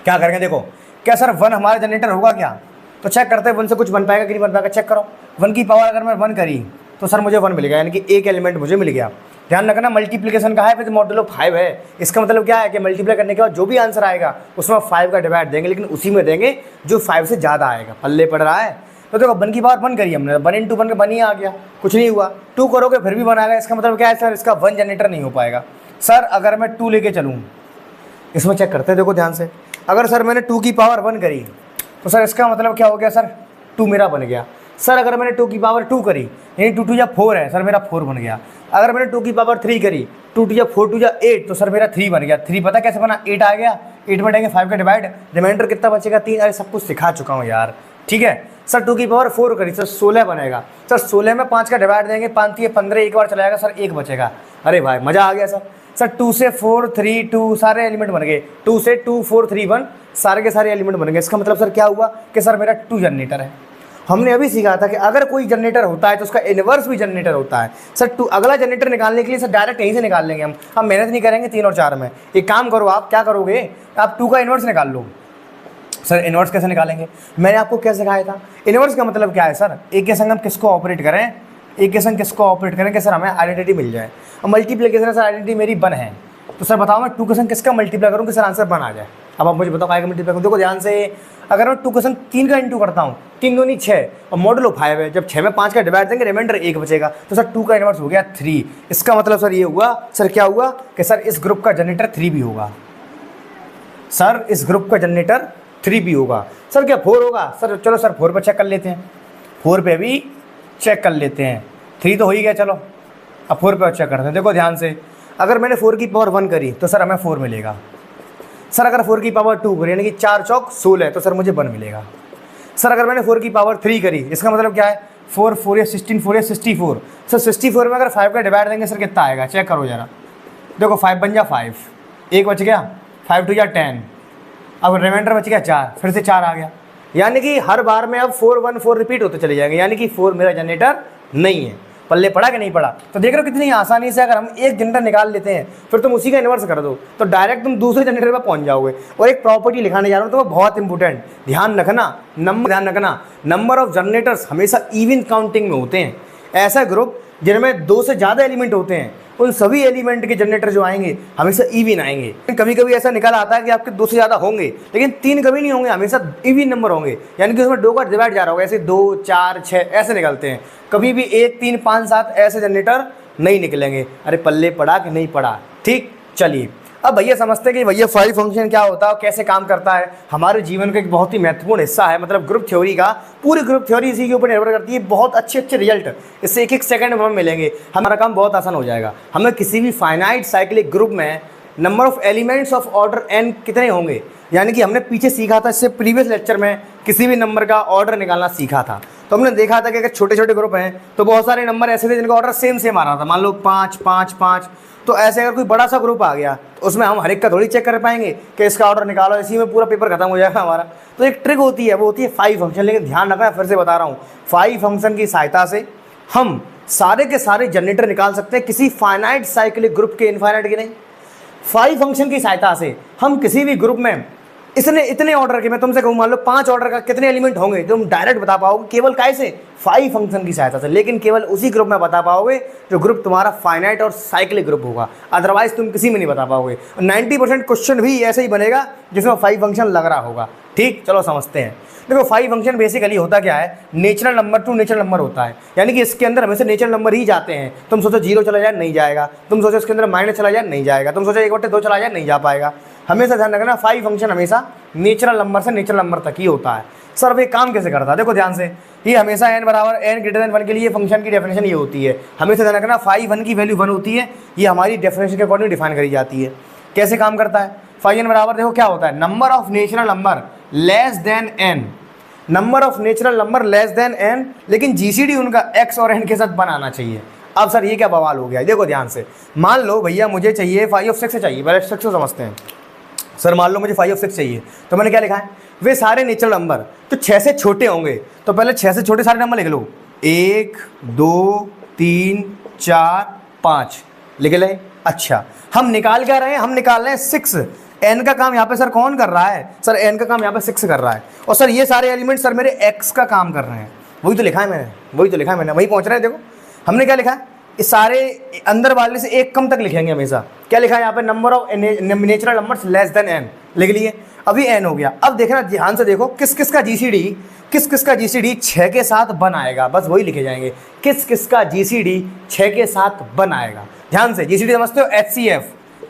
A: क्या करेंगे देखो, क्या सर 1 हमारा जनरेटर होगा क्या, तो चेक करते हैं 1 से कुछ बन पाएगा कि नहीं बन पाएगा, चेक करो। 1 की पावर अगर मैं 1 करी तो सर मुझे 1 मिलेगा, यानी कि एक एलिमेंट मुझे मिल गया। ध्यान रखना मल्टीप्लिकेशन का है, फिर मॉडुलो 5 है, इसका मतलब क्या है कि मल्टीप्लाई करने के बाद जो भी आंसर आएगा उसमें 5 का डिवाइड देंगे, लेकिन उसी में देंगे जो 5 से ज़्यादा आएगा। पल्ले पड़ रहा है। तो देखो 1 की पावर 1 करी हमने, 1 × 1 का 1 ही आ गया, कुछ नहीं हुआ। 2 करोगे फिर भी 1 आएगा, इसका मतलब क्या है सर, इसका 1 जनरेटर नहीं हो पाएगा। सर अगर मैं 2 लेके चलूँ, इसमें चेक करते हैं देखो ध्यान से, अगर सर मैंने 2 की पावर 1 करी तो सर इसका मतलब क्या हो गया सर, 2 मेरा बन गया। सर अगर मैंने 2 की पावर 2 करी, यानी 2 2 या 4 है, सर मेरा 4 बन गया। अगर मैंने 2 की पावर 3 करी, 2 2 या 4 2 या 8, तो सर मेरा 3 बन गया। 3 पता कैसे बना, 8 आ गया, 8 में देंगे 5 का डिवाइड, रिमाइंडर कितना बचेगा 3। अरे सब कुछ सिखा चुका हूँ यार, ठीक है। सर 2 की पावर 4 करी, सर 16 बनेगा। सर 16 में 5 का डिवाइड देंगे, 5 3 15, एक बार चला जाएगा सर 1 बचेगा। अरे भाई मज़ा आ गया सर। सर 2 से 4 3 2 सारे एलिमेंट बन गए, 2 से 2 4 3 1 सारे के सारे एलिमेंट बन गए। इसका मतलब सर क्या हुआ कि सर मेरा 2 जनरेटर है। हमने अभी सीखा था कि अगर कोई जनरेटर होता है तो उसका इन्वर्स भी जनरेटर होता है। सर 2 अगला जनरेटर निकालने के लिए सर डायरेक्ट यहीं से निकाल लेंगे हम मेहनत नहीं करेंगे 3 और 4 में। एक काम करो, आप क्या करोगे, आप 2 का इन्वर्स निकाल लो। सर इन्वर्स कैसे निकालेंगे, मैंने आपको क्या सिखाया था। इन्वर्स का मतलब क्या है सर, एक के संग हम किसको ऑपरेट करें, एक के संग किसको ऑपरेट करें कि सर हमें आइडेंटिटी मिल जाए। और मल्टीप्लिकेशन सर आइडेंटिटी मेरी 1 है, तो सर बताओ मैं 2 के संग किसका मल्टीप्लाई करूँ कि सर आंसर 1 आ जाए। अब आप मुझे बताओ काय का मल्टीप्लाई करूँ। देखो ध्यान से, अगर मैं 2 के संग 3 का इंटू करता हूँ, 3 दूनी 6 और मॉडुलो 5 है, जब 6 में 5 का डिवाइड देंगे रिमाइंडर 1 बचेगा, तो सर 2 का इन्वर्स हो गया 3। इसका मतलब सर ये हुआ, सर क्या हुआ कि सर इस ग्रुप का जनरेटर 3 भी होगा। सर इस ग्रुप का जनरेटर 3 भी होगा। सर क्या 4 होगा, सर चलो सर 4 पर चेक कर लेते हैं, 4 पे भी चेक कर लेते हैं। 3 तो हो ही गया, चलो अब 4 पे चेक करते हैं। देखो ध्यान से, अगर मैंने 4 की पावर 1 करी तो सर हमें 4 मिलेगा। सर अगर 4 की पावर 2 करी, यानी कि 4 चौक 16 है, तो सर मुझे 1 मिलेगा। सर अगर मैंने 4 की पावर 3 करी, इसका मतलब क्या है 4 4 या 16 4 या 64। सर 64 में अगर 5 का डिवाइड देंगे सर कितना आएगा, चेक करो जरा। देखो 5 बन जा 5, 1 बच गया, 5 2 या 10, अब रिमाइंडर बच गया 4, फिर से 4 आ गया। यानी कि हर बार में अब 4 1 4 रिपीट होते चले जाएंगे, यानी कि 4 मेरा जनरेटर नहीं है। पल्ले पड़ा कि नहीं पड़ा, तो देख रहे हो कितनी आसानी से अगर हम एक जनरेटर निकाल लेते हैं फिर तुम उसी का इन्वर्स कर दो तो डायरेक्ट तुम दूसरे जनरेटर पर पहुंच जाओगे। और एक प्रॉपर्टी लिखाने जा रहा हूँ तो वो बहुत इंपॉर्टेंट, ध्यान रखना नंबर ऑफ जनरेटर्स हमेशा इवन काउंटिंग में होते हैं। ऐसा ग्रुप जिनमें 2 से ज़्यादा एलिमेंट होते हैं उन सभी एलिमेंट के जनरेटर जो आएंगे हमेशा इवन आएंगे। कभी कभी ऐसा निकल आता है कि आपके 2 से ज़्यादा होंगे लेकिन 3 कभी नहीं होंगे, हमेशा इवन नंबर होंगे, यानी कि उसमें 2 का डिवाइड जा रहा होगा, ऐसे 2 4 6 ऐसे निकलते हैं। कभी भी 1 3 5 7 ऐसे जनरेटर नहीं निकलेंगे। अरे पल्ले पड़ा कि नहीं पड़ा, ठीक। चलिए अब भैया समझते हैं कि भैया 5 फंक्शन क्या होता है और कैसे काम करता है। हमारे जीवन का एक बहुत ही महत्वपूर्ण हिस्सा है, मतलब ग्रुप थ्योरी का। पूरी ग्रुप थ्योरी इसी के ऊपर निर्भर करती है। बहुत अच्छे रिजल्ट इससे एक सेकंड में हमें मिलेंगे, हमारा काम बहुत आसान हो जाएगा। हमें किसी भी फाइनाइट साइक्लिक ग्रुप में number of elements of order n कितने होंगे, यानी कि हमने पीछे सीखा था, इससे प्रीवियस लेक्चर में किसी भी नंबर का ऑर्डर निकालना सीखा था। तो हमने देखा था कि अगर छोटे छोटे ग्रुप हैं तो बहुत सारे नंबर ऐसे थे जिनका ऑर्डर सेम आ रहा था, मान लो 5 5 5। तो ऐसे अगर कोई बड़ा सा ग्रुप आ गया तो उसमें हम हर एक का थोड़ी चेक कर पाएंगे कि इसका ऑर्डर निकालो, इसी में पूरा पेपर खत्म हो जाएगा हमारा। तो एक ट्रिक होती है, वो होती है 5 फंक्शन। लेकिन ध्यान रखना, फिर से बता रहा हूँ, 5 फंक्शन की सहायता से हम सारे के सारे जनरेटर निकाल सकते हैं, किसी फाइनाइट साइक्लिक ग्रुप के, इनफाइनाइट के नहीं। 5 फंक्शन की सहायता से हम किसी भी ग्रुप में इतने ऑर्डर के, मैं तुमसे कहूँ मान लो 5 ऑर्डर का कितने एलिमेंट होंगे, तुम डायरेक्ट बता पाओगे केवल कैसे 5 फंक्शन की सहायता से। लेकिन केवल उसी ग्रुप में बता पाओगे जो ग्रुप तुम्हारा फाइनाइट और साइक्लिक ग्रुप होगा, अदरवाइज तुम किसी में नहीं बता पाओगे। 90% क्वेश्चन भी ऐसे ही बनेगा जिसमें 5 फंक्शन लग रहा होगा, ठीक। चलो समझते हैं। देखो 5 फंक्शन बेसिकली होता क्या है, natural number two natural number होता है, यानी कि इसके अंदर हमेशा नेचुरल नंबर ही जाते हैं। तुम सोचो 0 चला जाए नहीं जाएगा, तुम सोचो इसके अंदर माइनस चला जाए नहीं जाएगा, तुम सोचो 1/2 चला जाए नहीं जा पाएगा। हमेशा ध्यान रखना 5 फंक्शन हमेशा नेचुरल नंबर से नेचुरल नंबर तक ही होता है। सर अब ये काम कैसे करता है, देखो ध्यान से। ये हमेशा n बराबर n ग्रेटर देन 1 के लिए फंक्शन की डेफिनेशन ये होती है, हमेशा ध्यान रखना फाई 1 की वैल्यू 1 होती है, ये हमारी डेफिनेशन के अकॉर्डिंग डिफाइन करी जाती है। कैसे काम करता है, फाई n बराबर देखो क्या होता है, number of natural number less than n, number of natural number less than n, लेकिन जीसीडी उनका x और n के साथ 1 आना चाहिए। अब सर ये क्या बवाल हो गया, देखो ध्यान से, मान लो भैया मुझे चाहिए फाई ऑफ 6 चाहिए, पहले 6 को समझते हैं। सर मान लो मुझे फाई ऑफ 6 चाहिए, तो मैंने क्या लिखा है, वे सारे नेचुरल नंबर तो 6 से छोटे होंगे, तो पहले 6 से छोटे सारे नंबर लिख लो, 1 2 3 4 5 लिख ले। अच्छा हम निकाल क्या रहे हैं, हम निकाल रहे हैं 6, n का काम यहाँ पे सर कौन कर रहा है, सर n का काम यहाँ पे 6 कर रहा है, और सर ये सारे एलिमेंट सर मेरे x का काम कर रहे हैं, वही तो लिखा है मैंने, वही पहुँच रहे हैं। देखो हमने क्या लिखा है, इस सारे अंदर वाले से एक कम तक लिखेंगे हमेशा, क्या लिखा है यहाँ पे, number of natural numbers less than n लिख लिए, अभी n हो गया। अब देखना ध्यान से देखो, किस किस का जीसीडी 6 के साथ 1 आएगा, बस वही लिखे जाएंगे, किस किस का जीसीडी 6 के साथ 1 आएगा। ध्यान से जीसीडी समझते हो, HCF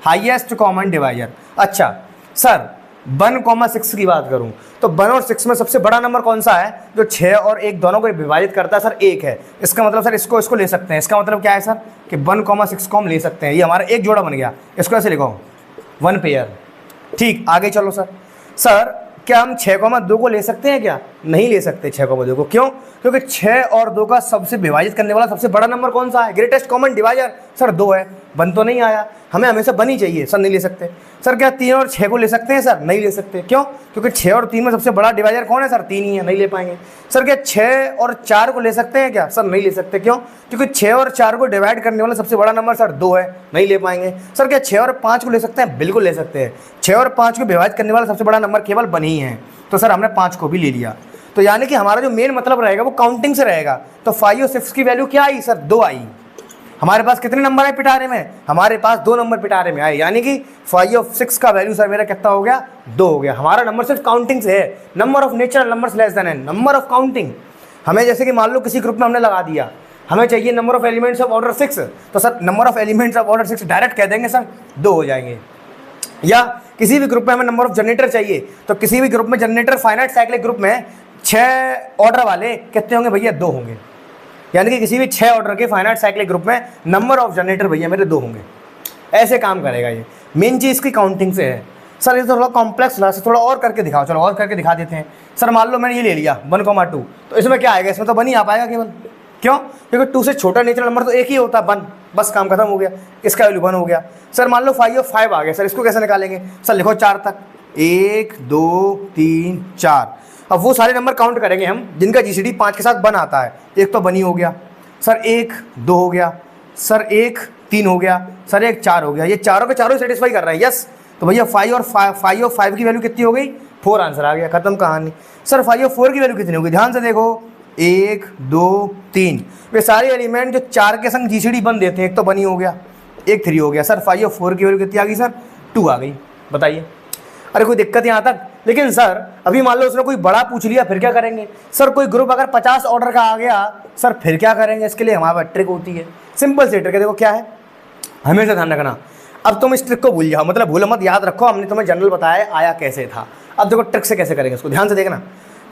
A: हाईएस्ट कॉमन डिवाइजर। अच्छा सर 1,6 की बात करूं तो 1 और 6 में सबसे बड़ा नंबर कौन सा है, जो 6 और 1 दोनों को विभाजित करता है, सर 1 है। इसका मतलब सर इसको ले सकते हैं, इसका मतलब क्या है सर कि 1,6 को हम ले सकते हैं, ये हमारा एक जोड़ा बन गया, इसको ऐसे लिखो 1 पेयर। ठीक आगे चलो सर क्या हम 6,2 को ले सकते हैं क्या, नहीं ले सकते 6,2 को, क्यों, क्योंकि 6 और 2 का सबसे विभाजित करने वाला सबसे बड़ा नंबर कौन सा है, ग्रेटेस्ट कॉमन डिवाइजर, सर 2 है, 1 तो नहीं आया, हमें हमेशा 1 ही चाहिए, सर नहीं ले सकते। सर क्या 3 और 6 को ले सकते हैं, सर नहीं ले सकते, क्यों, क्योंकि 6 और 3 में सबसे बड़ा डिवाइजर कौन है, सर 3 ही है, नहीं ले पाएंगे। सर क्या 6 और 4 को ले सकते हैं क्या, सर नहीं ले सकते, क्यों, क्योंकि 6 और 4 को डिवाइड करने वाला सबसे बड़ा नंबर सर 2 है, नहीं ले पाएंगे। सर क्या 6 और 5 को ले सकते हैं, बिल्कुल ले सकते हैं, 6 और 5 को विभाजित करने वाला सबसे बड़ा नंबर केवल 1 ही है, तो सर हमने 5 को भी ले लिया। तो यानी कि हमारा जो मेन मतलब रहेगा वो काउंटिंग से रहेगा, तो 5 और 6 की वैल्यू क्या आई, सर 2 आई। हमारे पास कितने नंबर आए पिटारे में, हमारे पास 2 नंबर पिटारे में आए, यानी कि 5 और 6 का वैल्यू सर मेरा कितना हो गया, 2 हो गया। हमारा नंबर सिर्फ काउंटिंग से है, number of natural numbers less than n, number of counting. हमें जैसे कि मान लो किसी ग्रुप में हमने लगा दिया, हमें चाहिए number of elements of order 6, तो sir number of elements of order 6 direct कह देंगे सर 2 हो जाएंगे। या किसी भी ग्रुप में हमें नंबर ऑफ जनरेटर चाहिए, तो किसी भी ग्रुप में जनरेटर फाइनाइट साइक्लिक ग्रुप में 6 ऑर्डर वाले कितने होंगे भैया, 2 होंगे, यानी कि किसी भी 6 ऑर्डर के फाइनाइट साइक्लिक ग्रुप में नंबर ऑफ जनरेटर भैया मेरे 2 होंगे। ऐसे काम करेगा ये, मेन चीज़ इसकी काउंटिंग से है। सर ये थोड़ा कॉम्प्लेक्स लगा, थोड़ा और करके दिखाओ, चलो और करके दिखा देते हैं। सर मान लो मैंने ये ले लिया 1,2, तो इसमें क्या आएगा, इसमें तो 1 ही आ पाएगा केवल, क्यों, क्योंकि 2 से छोटा नेचुरल नंबर तो एक ही होता है 1, बस काम खत्म हो गया, इसका वैल्यू 1 हो गया। सर मान लो 5 और 5 आ गया, सर इसको कैसे निकालेंगे, सर लिखो 4 तक, 1 2 3 4। अब वो सारे नंबर काउंट करेंगे हम जिनका जीसीडी 5 के साथ 1 आता है, एक तो 1 ही हो गया, सर 1 2 हो गया, सर 1 3 हो गया, सर 1 4 हो गया, ये चारों के चारों सेटिस्फाई कर रहे हैं, यस। तो भैया 5 और 5 की वैल्यू कितनी हो गई, 4 आंसर आ गया, खत्म कहानी। सर 5 और 4 की वैल्यू कितनी होगी, ध्यान से देखो, 1 2 3, वे सारे एलिमेंट जो 4 के संग जीसीडी 1 देते हैं, एक तो 1 ही हो गया, एक 3 हो गया। सर 5 और 4 की वैल्यू कितनी आ गई, सर 2 आ गई, बताइए। अरे कोई दिक्कत यहाँ तक, लेकिन सर अभी मान लो उसने कोई बड़ा पूछ लिया, फिर क्या करेंगे। सर कोई ग्रुप अगर 50 ऑर्डर का आ गया, सर फिर क्या करेंगे, इसके लिए हमारे पास ट्रिक होती है, सिंपल सी ट्रिक है, देखो क्या है, हमेशा ध्यान रखना। अब तुम इस ट्रिक को भूल जाओ, मतलब भूलो मत, याद रखो, हमने तुम्हें जनरल बताया आया कैसे था। अब देखो ट्रिक से कैसे करेंगे, इसको ध्यान से देखना।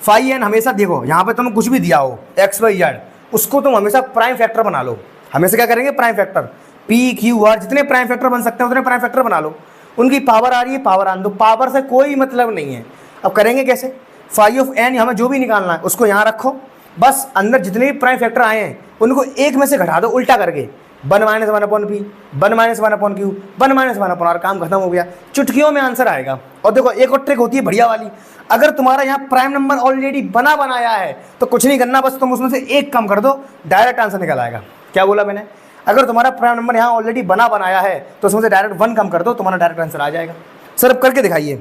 A: फाई एन हमेशा देखो, यहाँ पे तुम्हें कुछ भी दिया हो एक्स वाई जेड, उसको तुम हमेशा प्राइम फैक्टर बना लो। हमेशा क्या करेंगे, prime factor, P Q R, जितने प्राइम फैक्टर बन सकते हैं उतने प्राइम फैक्टर बना लो। उनकी पावर आ रही है, पावर आन दो, पावर से कोई मतलब नहीं है। अब करेंगे कैसे, फाई ऑफ एन हमें जो भी निकालना है उसको यहाँ रखो, बस अंदर जितने भी प्राइम फैक्टर आए हैं उनको एक में से घटा दो उल्टा करके, 1 - 1 upon P, 1 - 1 upon Q, 1 - 1 upon R, काम खत्म हो गया, चुटकियों में आंसर आएगा। और देखो एक और ट्रिक होती है बढ़िया वाली, अगर तुम्हारा यहाँ प्राइम नंबर ऑलरेडी बनाया है तो कुछ नहीं करना, बस तुम उसमें से एक कम कर दो, डायरेक्ट आंसर निकल आएगा। क्या बोला मैंने, अगर तुम्हारा प्राइम नंबर यहाँ ऑलरेडी बनाया है तो उसमें से डायरेक्ट 1 कम कर दो, तुम्हारा डायरेक्ट आंसर आ जाएगा। सर अब करके दिखाइए।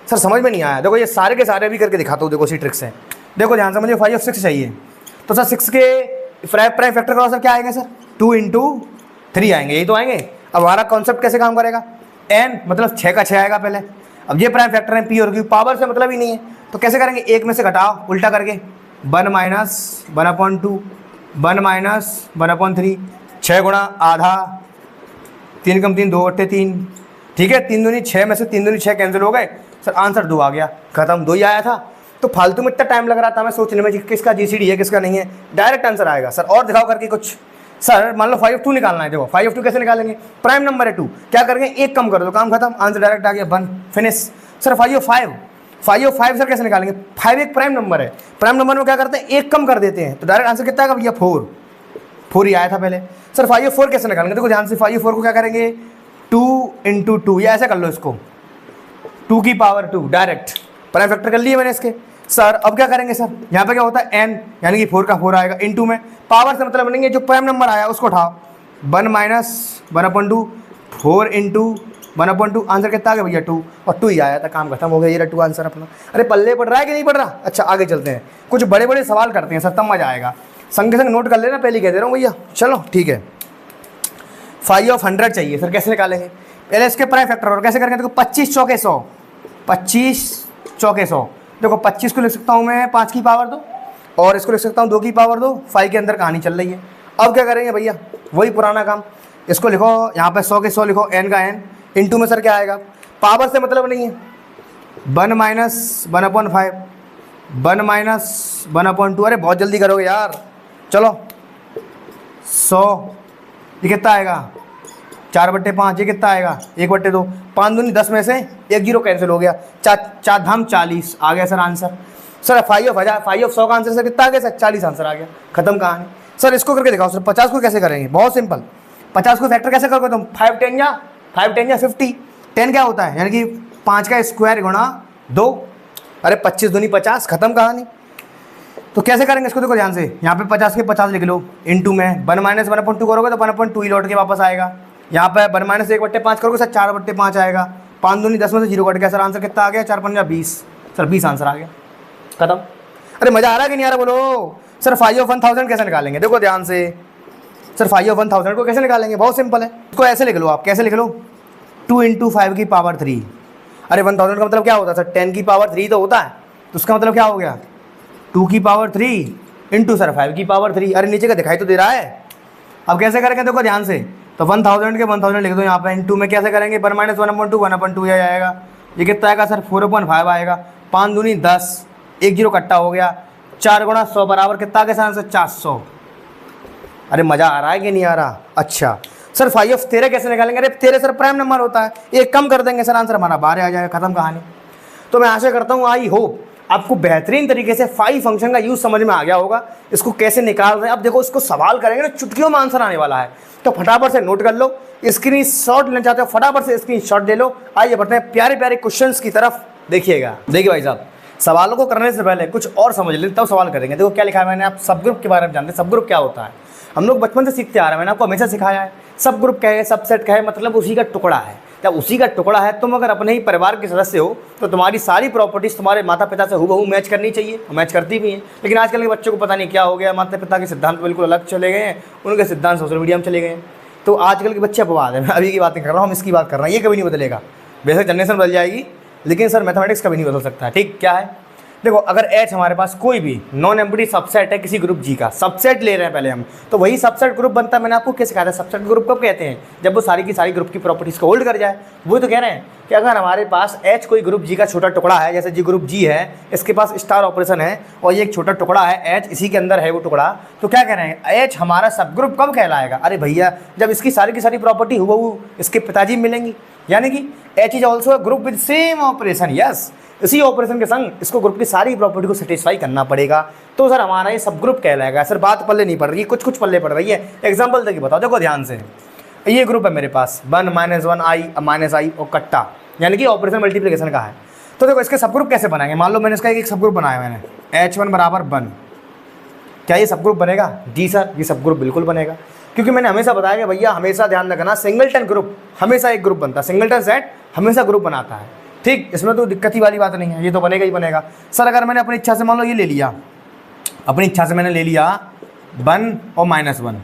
A: सर समझ में नहीं आया, देखो ये सारे के सारे भी करके दिखाता हूँ, देखो इसी ट्रिक से। देखो ध्यान से, मुझे 5 और 6 चाहिए, तो सर 6 के प्राइम फैक्टर करो, सर क्या आएंगे, सर 2 × 3 आएंगे, यही तो आएंगे। अब हमारा कॉन्सेप्ट कैसे काम करेगा, n मतलब 6 का 6 आएगा पहले। अब ये प्राइम फैक्टर है, पी और क्यू, पावर से मतलब ही नहीं है, तो कैसे करेंगे, एक में से घटाओ उल्टा करके, 1 - 1/2, 1 - 1/3, 6 गुणा आधा, 3 × 3 2 × 3, ठीक है, 3 दूनी 6 में से 3 दूनी 6 कैंसिल हो गए, सर आंसर 2 आ गया, खत्म, 2 ही आया था। तो फालतू में इतना टाइम लग रहा था हमें सोचने में कि किसका जीसीडी है किसका नहीं है, डायरेक्ट आंसर आएगा। सर और दिखाओ करके कुछ। सर मान लो 5 ऑफ 2 निकालना है, देखो 5 ऑफ 2 कैसे निकालेंगे, प्राइम नंबर है 2, क्या करेंगे एक कम कर दो, काम खत्म, आंसर डायरेक्ट आ गया, बन फिनिश। सर 5 ऑफ 5 सर कैसे निकालेंगे, 5 एक प्राइम नंबर है, प्राइम नंबर में क्या करते हैं एक कम कर देते हैं, तो डायरेक्ट आंसर कितना आएगा भैया 4 ही आया था पहले। सर 5 ऑफ 4 कैसे निकालेंगे, देखो ध्यान से 5 ऑफ 4 को क्या करेंगे 2 × 2, या ऐसा कर लो इसको 2 की पावर 2 डायरेक्ट प्राइम फैक्टर कर लिए मैंने इसके। सर अब क्या करेंगे सर, यहाँ पे क्या होता है n, यानी कि 4 का 4 आएगा, इनटू में पावर से मतलब बनेंगे जो प्राइम नंबर आया उसको उठाओ, 1 - 1/2 4 × 1/2, आंसर कितना आ गया भैया 2, और 2 ही आया था, काम खत्म हो गया, ये 2 आंसर अपना। अरे पल्ले पड़ रहा है कि नहीं पड़ रहा। अच्छा आगे चलते हैं, कुछ बड़े बड़े सवाल करते हैं सर, तब मजा आएगा, संग संग नोट कर लेना, पहले कह दे रहा हूँ भैया। चलो ठीक है, 5 ऑफ 100 चाहिए सर, कैसे निकालेंगे, पहले इसके प्राइम फैक्टर और कैसे करेंगे, देखो 25 चौके 100, 25 चौके 100, देखो 25 को लिख सकता हूँ मैं 5 की पावर 2, और इसको लिख सकता हूँ 2 की पावर 2, 5 के अंदर कहानी चल रही है। अब क्या करेंगे भैया, वही पुराना काम, इसको लिखो यहाँ पे 100 के 100 लिखो, n का n, इनटू में सर क्या आएगा, पावर से मतलब नहीं है, 1 - 1/5, 1 - 1/2, अरे बहुत जल्दी करोगे यार, चलो 100, ये कितना आएगा 4/5, ये कितना आएगा 1/2, 5 दूनी 10 में से 1 0 कैंसिल हो गया, 4 धाम 40 आ गया सर आंसर। सर 5 ऑफ 100 का आंसर सर कितना आ गया सर 40 आंसर आ गया, खत्म कहानी। सर इसको करके दिखाओ सर, 50 को कैसे करेंगे, बहुत सिंपल, 50 को फैक्टर कैसे करोगे तुम, 5 10 या 50, 10 क्या होता है, यानी कि 5 का स्क्वायर गुणा 2, अरे 25 दूनी 50, खत्म कहानी। तो कैसे करेंगे इसको, देखो ध्यान से, यहाँ पे 50 के 50 लिख लो, इनटू में 1 - 1/2 करोगे तो 1/2 ही लौट के वापस आएगा, यहाँ पे 1 - 1/5 करोगे सर 4/5 आएगा, 5 दूनी 10 में से 0 कट गया, सर आंसर कितना आ गया 4 × 5 = 20, सर 20 आंसर आ गया, खत्म। अरे मजा आ रहा है कि नहीं आ रहा बोलो। सर 5 ऑफ 1000 कैसे निकालेंगे, देखो ध्यान से, सर 5 ऑफ 1000 को कैसे निकालेंगे, बहुत सिंपल है, इसको ऐसे लिख लो आप, कैसे लिख लो 2 × 5 की पावर 3, अरे 1000 का मतलब क्या होता है सर 10 की पावर 3 तो होता है, तो उसका मतलब क्या हो गया 2 की पावर 3 इंटू सर 5 की पावर 3, अरे नीचे का दिखाई तो दे रहा है। अब कैसे करेंगे देखो ध्यान से, तो 1000 के 1000 लिख दो यहाँ पे, इनटू में कैसे करेंगे 1 - 1/2 1/2 ये आएगा, ये कितना आएगा सर 4/5 आएगा, 5 दूनी 10, 1 0 कट्टा हो गया, 4 × 100 बराबर कितना आ गया सर आंसर 400। अरे मज़ा आ रहा है कि नहीं आ रहा। अच्छा सर 5 ऑफ 13 कैसे निकालेंगे, अरे 13 सर प्राइम नंबर होता है, एक कम कर देंगे सर आंसर हमारा 12 आ जाएगा, खत्म कहानी। तो मैं आशा करता हूँ आई होप आपको बेहतरीन तरीके से 5 फंक्शन का यूज़ समझ में आ गया होगा, इसको कैसे निकाल रहे हैं। अब देखो इसको सवाल करेंगे ना, चुटकियों में आंसर आने वाला है, तो फटाफट से नोट कर लो, स्क्रीन शॉट लेना चाहते हो फटाफट से स्क्रीन शॉट ले लो। आइए बढ़ते हैं प्यारे प्यारे क्वेश्चंस की तरफ, देखिएगा। देखिए भाई साहब, सवालों को करने से पहले कुछ और समझ लें तब सवाल करेंगे। देखो क्या लिखा है मैंने, आप सब ग्रुप के बारे में जानते हैं, सब ग्रुप क्या होता है, हम लोग बचपन से सीखते आ रहे हैं, मैंने आपको हमेशा सिखाया है। सब ग्रुप क्या है, सबसेट क्या है, मतलब उसी का टुकड़ा है। जब उसी का टुकड़ा है, तुम अगर अपने ही परिवार के सदस्य हो तो तुम्हारी सारी प्रॉपर्टीज तुम्हारे माता पिता से हूबहू मैच करनी चाहिए, मैच करती भी हैं। लेकिन आजकल के बच्चों को पता नहीं क्या हो गया, माता पिता के सिद्धांत बिल्कुल अलग चले गए हैं, उनके सिद्धांत सोशल मीडिया में चले गए हैं। तो आजकल के बच्चे अपवाद है, मैं अभी की बात नहीं कर रहा हूँ, हम इसकी बात कर रहे हैं, ये कभी नहीं बदलेगा। बेशक जनरेशन बदल जाएगी, लेकिन सर मैथमेटिक्स कभी नहीं बदल सकता है। ठीक क्या है, देखो अगर H हमारे पास कोई भी नॉन एम्प्टी सबसेट है किसी ग्रुप G का, सबसेट ले रहे हैं पहले हम, तो वही सबसेट ग्रुप बनता है। मैंने आपको क्या सिखाया था, सबसेट ग्रुप कब कहते हैं, जब वो सारी की सारी ग्रुप की प्रॉपर्टीज को होल्ड कर जाए। वो तो कह रहे हैं कि अगर हमारे पास H कोई ग्रुप G का छोटा टुकड़ा है, जैसे जी ग्रुप G है, इसके पास स्टार ऑपरेशन है और ये एक छोटा टुकड़ा है H, इसी के अंदर है वो टुकड़ा, तो क्या कह रहे हैं, H हमारा सब ग्रुप कब कहलाएगा। अरे भैया जब इसकी सारी की सारी प्रॉपर्टी हूबहू इसके पिताजी मिलेंगी, यानी कि H is also a group with same operation. Yes, इसी ऑपरेशन के संग इसको ग्रुप की सारी प्रॉपर्टी को सेटिस्फाई करना पड़ेगा, तो सर हमारा ये सब ग्रुप कहलाएगा। सर बात पल्ले नहीं पड़ रही, कुछ कुछ पल्ले पड़ रही है। एग्जांपल देखिए बताओ, देखो ध्यान से, ये ग्रुप है मेरे पास 1 - 1 i और कट्टा, यानी कि ऑपरेशन मल्टीप्लिकेशन का है। तो देखो इसके सब ग्रुप कैसे बनाएंगे, मान लो मैंने इसका एक सब ग्रुप बनाया मैंने H1 = 1, क्या ये सब ग्रुप बनेगा? जी सर ये सब ग्रुप बिल्कुल बनेगा, क्योंकि मैंने हमेशा बताया कि भैया हमेशा ध्यान रखना, सिंगलटन ग्रुप हमेशा एक ग्रुप बनता है, सिंगलटन सेट हमेशा ग्रुप बनाता है। ठीक, इसमें तो दिक्कत ही वाली बात नहीं है, ये तो बनेगा ही बनेगा। सर अगर मैंने अपनी इच्छा से मान लो ये ले लिया, अपनी इच्छा से मैंने ले लिया 1 और -1,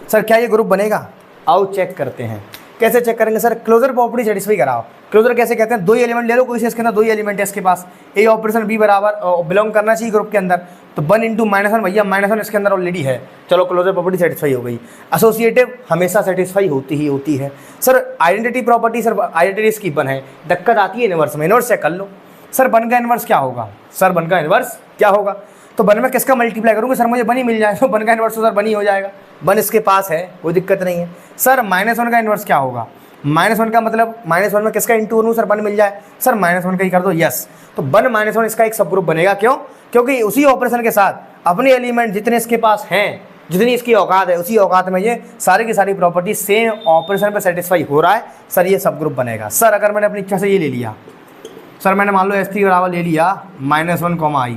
A: सर क्या ये ग्रुप बनेगा? आओ चेक करते हैं। कैसे चेक करेंगे सर, क्लोजर प्रॉपर्टी सेटिस्फाई कराओ। क्लोजर कैसे कहते हैं, 2 एलिमेंट ले लो, कोई से इसके अंदर 2 एलिमेंट है इसके पास, ए ऑपरेशन बी बराबर बिलोंग करना चाहिए ग्रुप के अंदर, तो 1 × -1 भैया -1 इसके अंदर ऑलरेडी है, चलो क्लोजर प्रॉपर्टी सेटिस्फाई हो गई। एसोसिएटिव हमेशा सेटिस्फाई होती ही होती है। Sir identity property, sir identity इसकी 1 है, दिक्कत आती है इनवर्स में, इनवर्स चेक कर लो। सर 1 का इन्वर्स क्या होगा, सर 1 का इन्वर्स क्या होगा, तो 1 में किसका मल्टीप्लाई करूँगा सर, मुझे 1 ही मिल जाए, तो 1 का इन्वर्स तो सर 1 ही हो जाएगा, 1 इसके पास है, कोई दिक्कत नहीं है। सर -1 का इन्वर्स क्या होगा, -1 का मतलब -1 में किसका इंटू करूँ सर 1 मिल जाए, सर -1 का ही कर दो, यस। तो 1 -1 इसका एक सब ग्रुप बनेगा, क्यों, क्योंकि उसी ऑपरेशन के साथ अपने एलिमेंट जितने इसके पास हैं, जितनी इसकी औकात है, उसी औकात में ये सारी की सारी प्रॉपर्टी सेम ऑपरेशन पे सेटिस्फाई हो रहा है, सर ये सब ग्रुप बनेगा। सर अगर मैंने अपनी इच्छा से ये ले लिया, सर मैंने मान लो S3 बराबर ले लिया -1 i,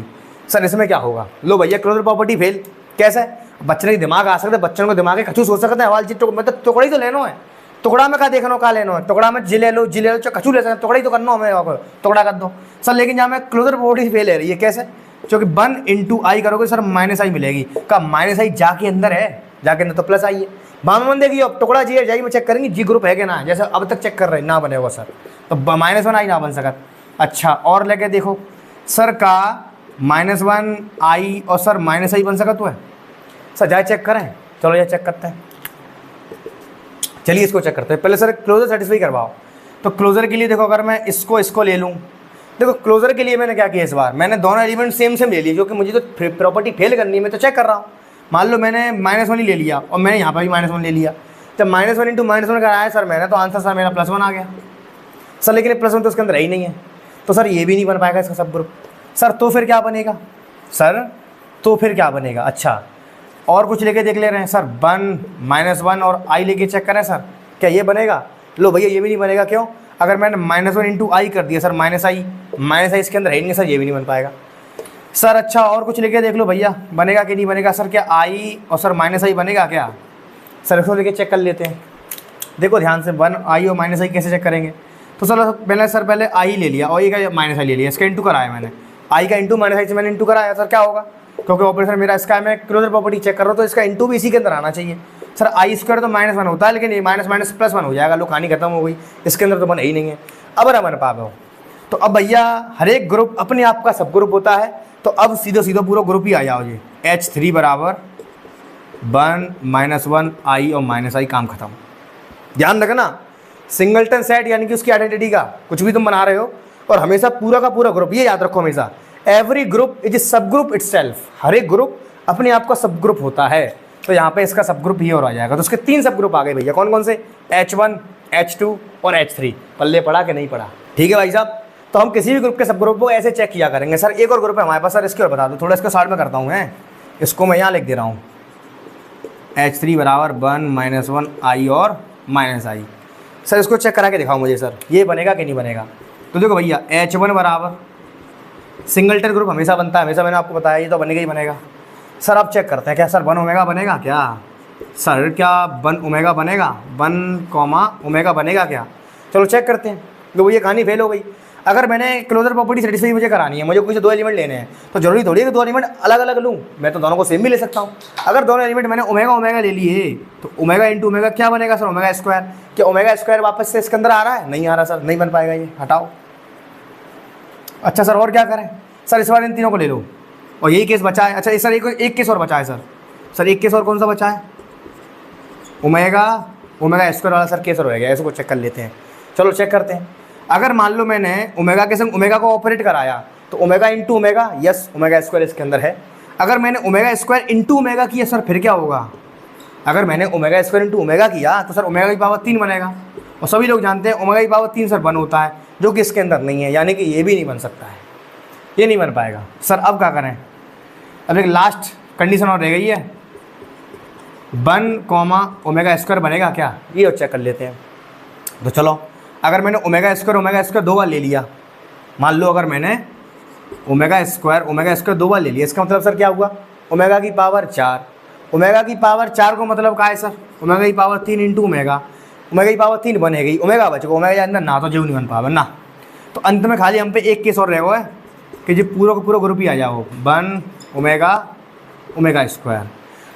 A: सर इसमें क्या होगा, लो भैया क्लोजर प्रॉपर्टी फेल, कैसे, बच्चे के दिमाग आ सकते हैं, बच्चों को दिमाग कछु सोच सकते हैं, हवाल जी मतलब टुकड़ा ही तो लेना है, टुकड़ा में क्या देखना, क्या लेना है, टुकड़ा में जी ले लो कछु ले सकते हैं, टुकड़ा ही तो करना हमें, टुकड़ा कर दो सर। लेकिन जहाँ मैं क्लोजर प्रॉपर्टी फेल ले रही है, कैसे, क्योंकि 1 × i करोगे सर -i मिलेगी, का -i जाके अंदर है, जाके अंदर तो +i है, बामन देखिए अब टुकड़ा जी जाइए में चेक करेंगे जी ग्रुप है कि ना, जैसे अब तक चेक कर रहे हैं ना बनेगा सर, तो -1i ना बन सका। अच्छा और लेके देखो सर का -1i और सर -i बन सका तो है सर, जाए चेक करें, चलो ये चेक करते हैं, चलिए इसको चेक करते हैं। पहले सर क्लोजर सेटिस्फाई करवाओ, तो क्लोजर के लिए देखो अगर मैं इसको ले लूँ, देखो क्लोजर के लिए मैंने क्या किया इस बार, मैंने दोनों एलिमेंट सेम ले लिए, जो कि मुझे तो प्रॉपर्टी फेल करनी है, मैं तो चेक कर रहा हूँ। मान लो मैंने -1 ही ले लिया और मैंने यहाँ पर भी -1 ले लिया, जब -1 × -1 कराया सर मैंने, तो आंसर सर मेरा +1 आ गया सर, लेकिन +1 तो उसके अंदर ही नहीं है, तो सर ये भी नहीं बन पाएगा इसका सब ग्रुप। सर तो फिर क्या बनेगा, सर तो फिर क्या बनेगा, अच्छा और कुछ लेके देख ले रहे हैं सर, 1 -1 और i लेके चेक करें सर, क्या ये बनेगा, लो भैया ये भी नहीं बनेगा, क्यों, अगर मैंने -1 × i कर दिया सर -i इसके अंदर है नहीं सर, ये भी नहीं बन पाएगा सर। अच्छा और कुछ लेके देख लो भैया, बनेगा कि नहीं बनेगा सर, क्या i और सर -i बनेगा क्या, सर इसको लेके चेक कर लेते हैं, देखो ध्यान से 1i और -i कैसे चेक करेंगे, तो सर पहले i ले लिया और ये का -i ले लिया, इसका इंटू कराया मैंने, i का इंटू -i से मैंने इंटू कराया, सर क्या होगा, क्योंकि ऑपरेशन मेरा इसका है, मैं क्लोजर प्रॉपर्टी चेक कर रहा हूँ, तो इसका इंटू भी इसी के अंदर आना चाहिए सर। i² तो -1 होता है, लेकिन ये -1 हो जाएगा, लो कहानी खत्म हो गई, इसके अंदर तो बन ही नहीं है। अब ना बन पा रहा हो, तो अब भैया हर एक ग्रुप अपने आप का सब ग्रुप होता है, तो अब सीधे पूरा ग्रुप ही आ जाओ जी, H3 बराबर 1 -1 i और -i, काम खत्म। ध्यान रखना सिंगलटन सेट यानी कि उसकी आइडेंटिटी का कुछ भी तुम बना रहे हो, और हमेशा पूरा का पूरा ग्रुप, ये याद रखो हमेशा, एवरी ग्रुप इज सब ग्रुप इटसेल्फ, हर एक ग्रुप अपने आप का सब ग्रुप होता है। तो यहाँ पे इसका सब ग्रुप ही और आ जाएगा, तो उसके 3 सब ग्रुप आ गए भैया, कौन कौन से, H1 H2 और H3। पल्ले पड़ा कि नहीं पड़ा, ठीक है भाई साहब। तो हम किसी भी ग्रुप के सब ग्रुप को ऐसे चेक किया करेंगे। सर एक और ग्रुप है हमारे पास, सर इसके और बता दो, थोड़ा इसको साइड में करता हूँ, है इसको मैं यहाँ लिख दे रहा हूँ, H3 बराबर 1 -1 i और -i। सर इसको चेक करा के दिखाओ मुझे सर, ये बनेगा कि नहीं बनेगा। तो देखो भैया H1 बराबर, सिंगलटन ग्रुप हमेशा बनता है, हमेशा मैंने आपको बताया, ये तो बनेगा ही बनेगा। सर अब चेक करते हैं, क्या सर 1 ओमेगा बनेगा क्या, सर क्या 1 ओमेगा बनेगा, 1 ओमेगा बनेगा क्या, चलो चेक करते हैं। तो ये कहानी फेल हो गई। अगर मैंने क्लोजर प्रॉपर्टी सेटिस्फाई मुझे करानी है, मुझे कुछ 2 एलिमेंट लेने हैं, तो जरूरी थोड़ी है कि 2 एलिमेंट अलग अलग लूँ, मैं तो दोनों को सेम भी ले सकता हूँ। अगर दोनों एलिमेंट मैंने ओमेगा ले लिए, तो ओमेगा × ओमेगा क्या बनेगा सर, ओमेगा²। क्या ओमेगा² वापस से इसके अंदर आ रहा है, नहीं आ रहा सर, नहीं बन पाएगा, ये हटाओ। अच्छा सर और क्या करें, सर इस बार इन तीनों को ले लो, और यही केस बचा है। अच्छा सर एक केस और बचा है सर एक केस और कौन सा बचा है, ओमेगा² वाला सर केस और हो गया, इसको चेक कर लेते हैं। चलो चेक करते हैं। अगर मान लो मैंने ओमेगा के संग ओमेगा को ऑपरेट कराया, तो ओमेगा × ओमेगा, यस ओमेगा² इसके अंदर है। अगर मैंने ओमेगा² × ओमेगा किया सर, फिर क्या होगा, अगर मैंने ओमेगा² × ओमेगा किया तो सर ओमेगा की पावर 3 बनेगा, और सभी लोग जानते हैं ओमेगा की पावर 3 सर 1 होता है, जो कि इसके अंदर नहीं है, यानी कि ये भी नहीं बन सकता है, ये नहीं बन पाएगा। सर अब क्या करें, अब एक लास्ट कंडीशन और रह गई है, 1 ओमेगा² बनेगा क्या, ये और चेक कर लेते हैं। तो चलो अगर मैंने ओमेगा² 2 बार ले लिया, मान लो अगर मैंने ओमेगा² 2 बार ले लिया, इसका मतलब सर क्या हुआ, ओमेगा की पावर 4, ओमेगा की पावर 4 को मतलब क्या है सर, ओमेगा की पावर 3 × ओमेगा, ओमेगा की पावर 3 बनेगी, ओमेगा बचेगा, ओमेगा के अंदर ना तो जो नहीं बन पावा ना। तो अंत में खाली हम पे एक केस और रह गया है कि जो पूरा का पूरा ग्रुप ही आ जाओ, 1 ओमेगा²।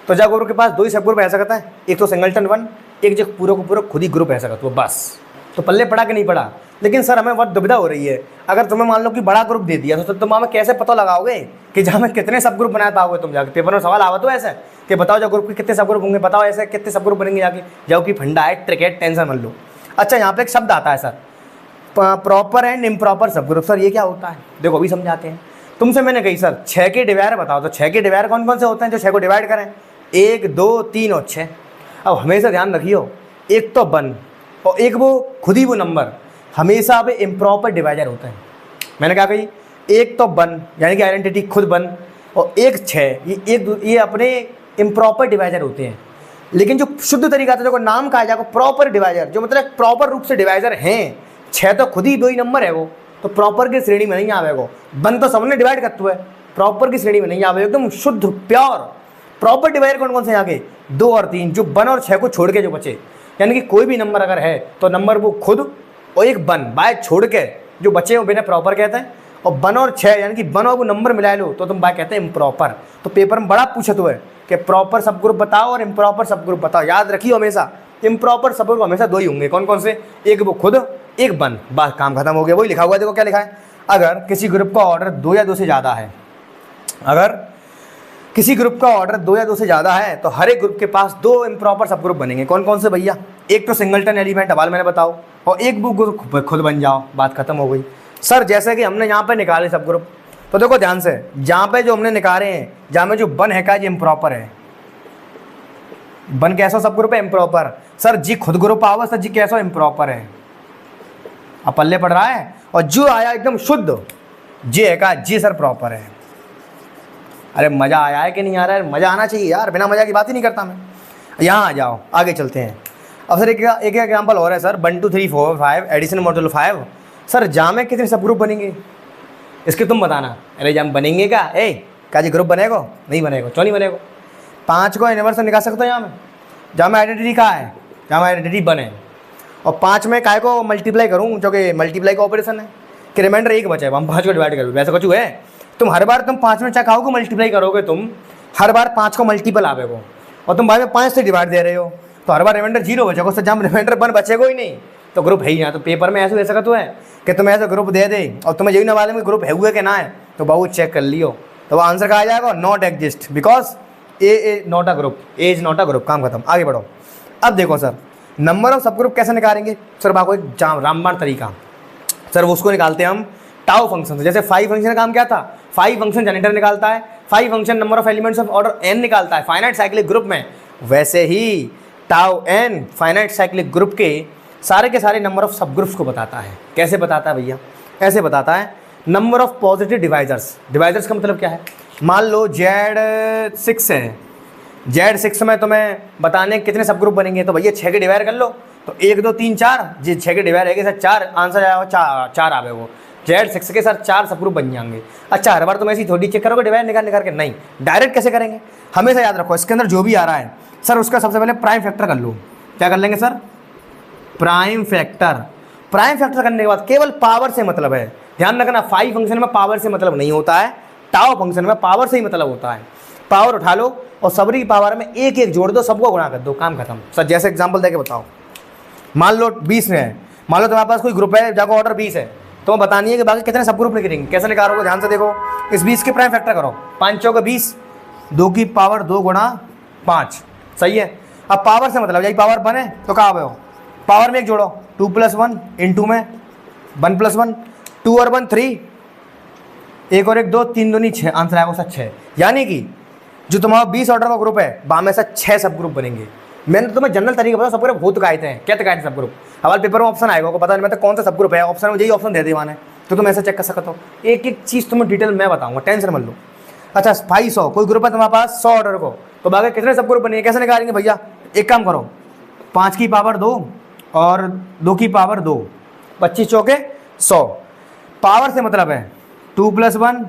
A: तो जब ग्रुप के पास 2 ही सब ग्रुप ऐसा करता है, एक तो सिंगलटन 1, एक जो पूरा को पूरा खुद ही ग्रुप ऐसा करता है, बस। तो पल्ले पड़ा कि नहीं पड़ा। लेकिन सर हमें बहुत दुविधा हो रही है, अगर तुम्हें मान लो कि बड़ा ग्रुप दे दिया, तो तुम हमें कैसे पता लगाओगे कि जहाँ में कितने सब ग्रुप बना पाओगे तुम जाके। पेपर में सवाल आवा तो ऐसे कि बताओ जो ग्रुप के कितने सब ग्रुप होंगे, बताओ ऐसे कितने सब ग्रुप बनेंगे जाके, जाओ कि फंडा है, ट्रिक है, टेंशन मत लो। अच्छा यहाँ पे एक शब्द आता है सर, प्रॉपर एंड इम्प्रॉपर सब ग्रुप। सर ये क्या होता है, देखो अभी समझाते हैं। तुमसे मैंने कही सर 6 के डिवाइडर बताओ, तो 6 के डिवाइडर कौन कौन से होते हैं जो 6 को डिवाइड करें? 1, 2, 3 और 6। अब हमेशा ध्यान रखियो, एक तो 1 और एक वो खुद ही वो नंबर हमेशा अब इम्प्रॉपर डिवाइडर होते हैं। मैंने क्या कही, एक तो 1 यानी कि आइडेंटिटी खुद 1 और एक 6 ये अपने इम्प्रॉपर डिवाइडर होते हैं। लेकिन जो शुद्ध तरीका था, देखो नाम कहा जाएगा प्रॉपर डिवाइडर, जो मतलब प्रॉपर रूप से डिवाइडर हैं। 6 तो खुद ही वही नंबर है वो, तो प्रॉपर की श्रेणी में नहीं आवेगो। 1 तो सबने डिवाइड करते हुए प्रॉपर की श्रेणी में नहीं आवे, एकदम शुद्ध प्योर प्रॉपर डिवाइडर कौन कौन से यहाँ के? 2 और 3, जो 1 और 6 को छोड़ के जो बचे, यानी कि कोई भी नंबर अगर है तो नंबर वो खुद और एक 1 बाय छोड़ के जो बचे वो बिना प्रॉपर कहते हैं। और 1 और 6 यानी कि 1 और वो नंबर मिला लो तो तुम बाय कहते हैं इम्प्रॉपर। तो पेपर में बड़ा पूछते हुए कि प्रॉपर सब ग्रुप बताओ और इम्प्रॉपर सब ग्रुप बताओ। याद रखिए हमेशा इम्प्रॉपर सब ग्रुप हमेशा 2 ही होंगे। कौन कौन से? एक वो खुद, एक 1। बस काम खत्म हो गया। वही लिखा हुआ है, देखो क्या लिखा है। अगर किसी ग्रुप का ऑर्डर 2 या 2 से ज़्यादा है, अगर किसी ग्रुप का ऑर्डर 2 या 2 से ज़्यादा है तो हर एक ग्रुप के पास 2 इम्प्रॉपर सब ग्रुप बनेंगे। कौन कौन से भैया? एक तो सिंगलटन एलिमेंट हवाल मैंने बताओ, और एक वो ग्रुप खुद बन जाओ। बात खत्म हो गई। सर जैसे कि हमने यहाँ पे निकाले सब ग्रुप, तो देखो ध्यान से, जहाँ पे जो हमने निकाले हैं, जहाँ में जो 1 है का ये इम्प्रॉपर है। 1 कैसा सब ग्रुप है? इम्प्रॉपर। सर जी खुद ग्रुप आवा, सर जी कैसा इम्प्रॉपर है? अब पल्ले पड़ रहा है। और जो आया एकदम शुद्ध जी है का जी सर प्रॉपर है। अरे मज़ा आया है कि नहीं आ रहा है? मज़ा आना चाहिए यार, बिना मज़ा की बात ही नहीं करता मैं। यहाँ आ जाओ, आगे चलते हैं। अब सर एक एग्जाम्पल और है सर, 1 2 3 4 5 एडिशन मॉडल 5। सर जहाँ में कितने सब ग्रुप बनेंगे इसके तुम बताना। अरे जहाँ बनेंगे क्या जी ग्रुप बनेगा? नहीं बनेगा। क्यों नहीं बनेगा? 5 को इनवर्स निकाल सकते हो यहाँ में, जहाँ में आइडेंटिटी कहाँ है, जहाँ में आइडेंटिटी 1 है। और 5 में काय को मल्टीप्लाई करूँ, जो कि मल्टीप्लाई का ऑपरेशन है, कि रिमाइंडर 1 बचा है, हम 5 को डिवाइड करोगे। वैसा कुछ है? तुम हर बार तुम 5 में चाहोगे मल्टीप्लाई करोगे, तुम हर बार 5 को मल्टीपल आवेगो, और तुम बाद में 5 से डिवाइड दे रहे हो, तो हर बार रिमाइंडर 0 बचेगा। उससे जब रिमाइंडर 1 बचेगा ही नहीं, तो ग्रुप है ही यहाँ। तो पेपर में ऐसा वैसा का तो है कि तुम्हें ऐसा ग्रुप दे दे और तुम्हें यही ना मालूम में ग्रुप है हुए कि ना है, तो बहुत चेक कर लियो। तो वो आंसर कहा जाएगा not exist, because A not a group, A is not a group. काम खत्म, आगे बढ़ो। अब देखो सर, नंबर ऑफ सब ग्रुप कैसे निकालेंगे? सर बाको एक रामबाण तरीका, सर वो उसको निकालते हैं हम टाउ फंक्शन से। जैसे 5 फंक्शन का काम क्या था? 5 फंक्शन जनरेटर निकालता है, 5 function number of elements of order n निकालता है फाइनाइट साइक्लिक ग्रुप में। वैसे ही tau n finite cyclic group के सारे नंबर ऑफ सब ग्रुप्स को बताता है। कैसे बताता है भैया? ऐसे बताता है, number of positive divisors. Divisors का मतलब क्या है? मान लो Z6 है, Z6 में तुम्हें बताने कितने सब ग्रुप बनेंगे, तो भैया 6 के डिवाइड कर लो, तो 1 2 3 4 जी 6 के डिवाइड है सर 4, आंसर आएगा 4 आवे वो Z6 के साथ 4 सब ग्रुप बन जाएंगे। अच्छा हर बार तुम ऐसी थोड़ी चेक करोगे डिवाइड निकाल के? नहीं, डायरेक्ट कैसे करेंगे? हमेशा याद रखो, इसके अंदर जो भी आ रहा है सर उसका सबसे पहले प्राइम फैक्टर कर लो। क्या कर लेंगे sir? Prime factor. Prime factor करने के बाद केवल पावर से मतलब है। ध्यान रखना, 5 फंक्शन में पावर से मतलब नहीं होता है, टाउ फंक्शन में पावर से ही मतलब होता है। पावर उठा लो और सबरी पावर में 1 1 जोड़ दो, सबको गुणा कर दो, काम खत्म। सर जैसे एग्जांपल देके बताओ, मान लो 20 में है, मान लो तुम्हारे पास कोई ग्रुप है जाको ऑर्डर 20 है, तो बतानी है कि बाकी कितने सब ग्रुप निकलेंगे। कैसे निकालोगे? ध्यान से देखो, इस 20 के प्राइम फैक्टर करो, 5 चौके 20, 2 की पावर 2 गुणा 5, सही है। अब पावर से मतलब यही पावर 1 है तो कहाँ हो? पावर में 1 जोड़ो, 2 + 1 इंटू में 1 + 1, 2 और 1 3, 1 और 1 2, 3 दूनी 6, आंसर आएगा सर 6। यानी कि जो तुम्हारा 20 ऑर्डर का ग्रुप है वहाँ में से 6 सब ग्रुप बनेंगे। मैंने तो तुम्हें जनरल तरीके बताओ, सब ग्रुप बहुत कहते हैं, क्या कहते हैं सब ग्रुप। हमारे पेपर में ऑप्शन आएगा, पता नहीं मैं तो कौन सा सब ग्रुप है, ऑप्शन में यही ऑप्शन दे दिया मैंने, तो तुम ऐसे चेक कर सकते हो। एक एक चीज़ तुम्हें डिटेल मैं बताऊंगा, टेंशन मत लो। अच्छा 500 कोई ग्रुप है तुम्हारे पास 100 ऑर्डर को, तो बाकी कितने सब ग्रुप बनेंगे? कैसे निकालेंगे भैया? एक काम करो, 5 की पावर 2 और 2 की पावर 2, 25 चौके 100। पावर से मतलब है 2 + 1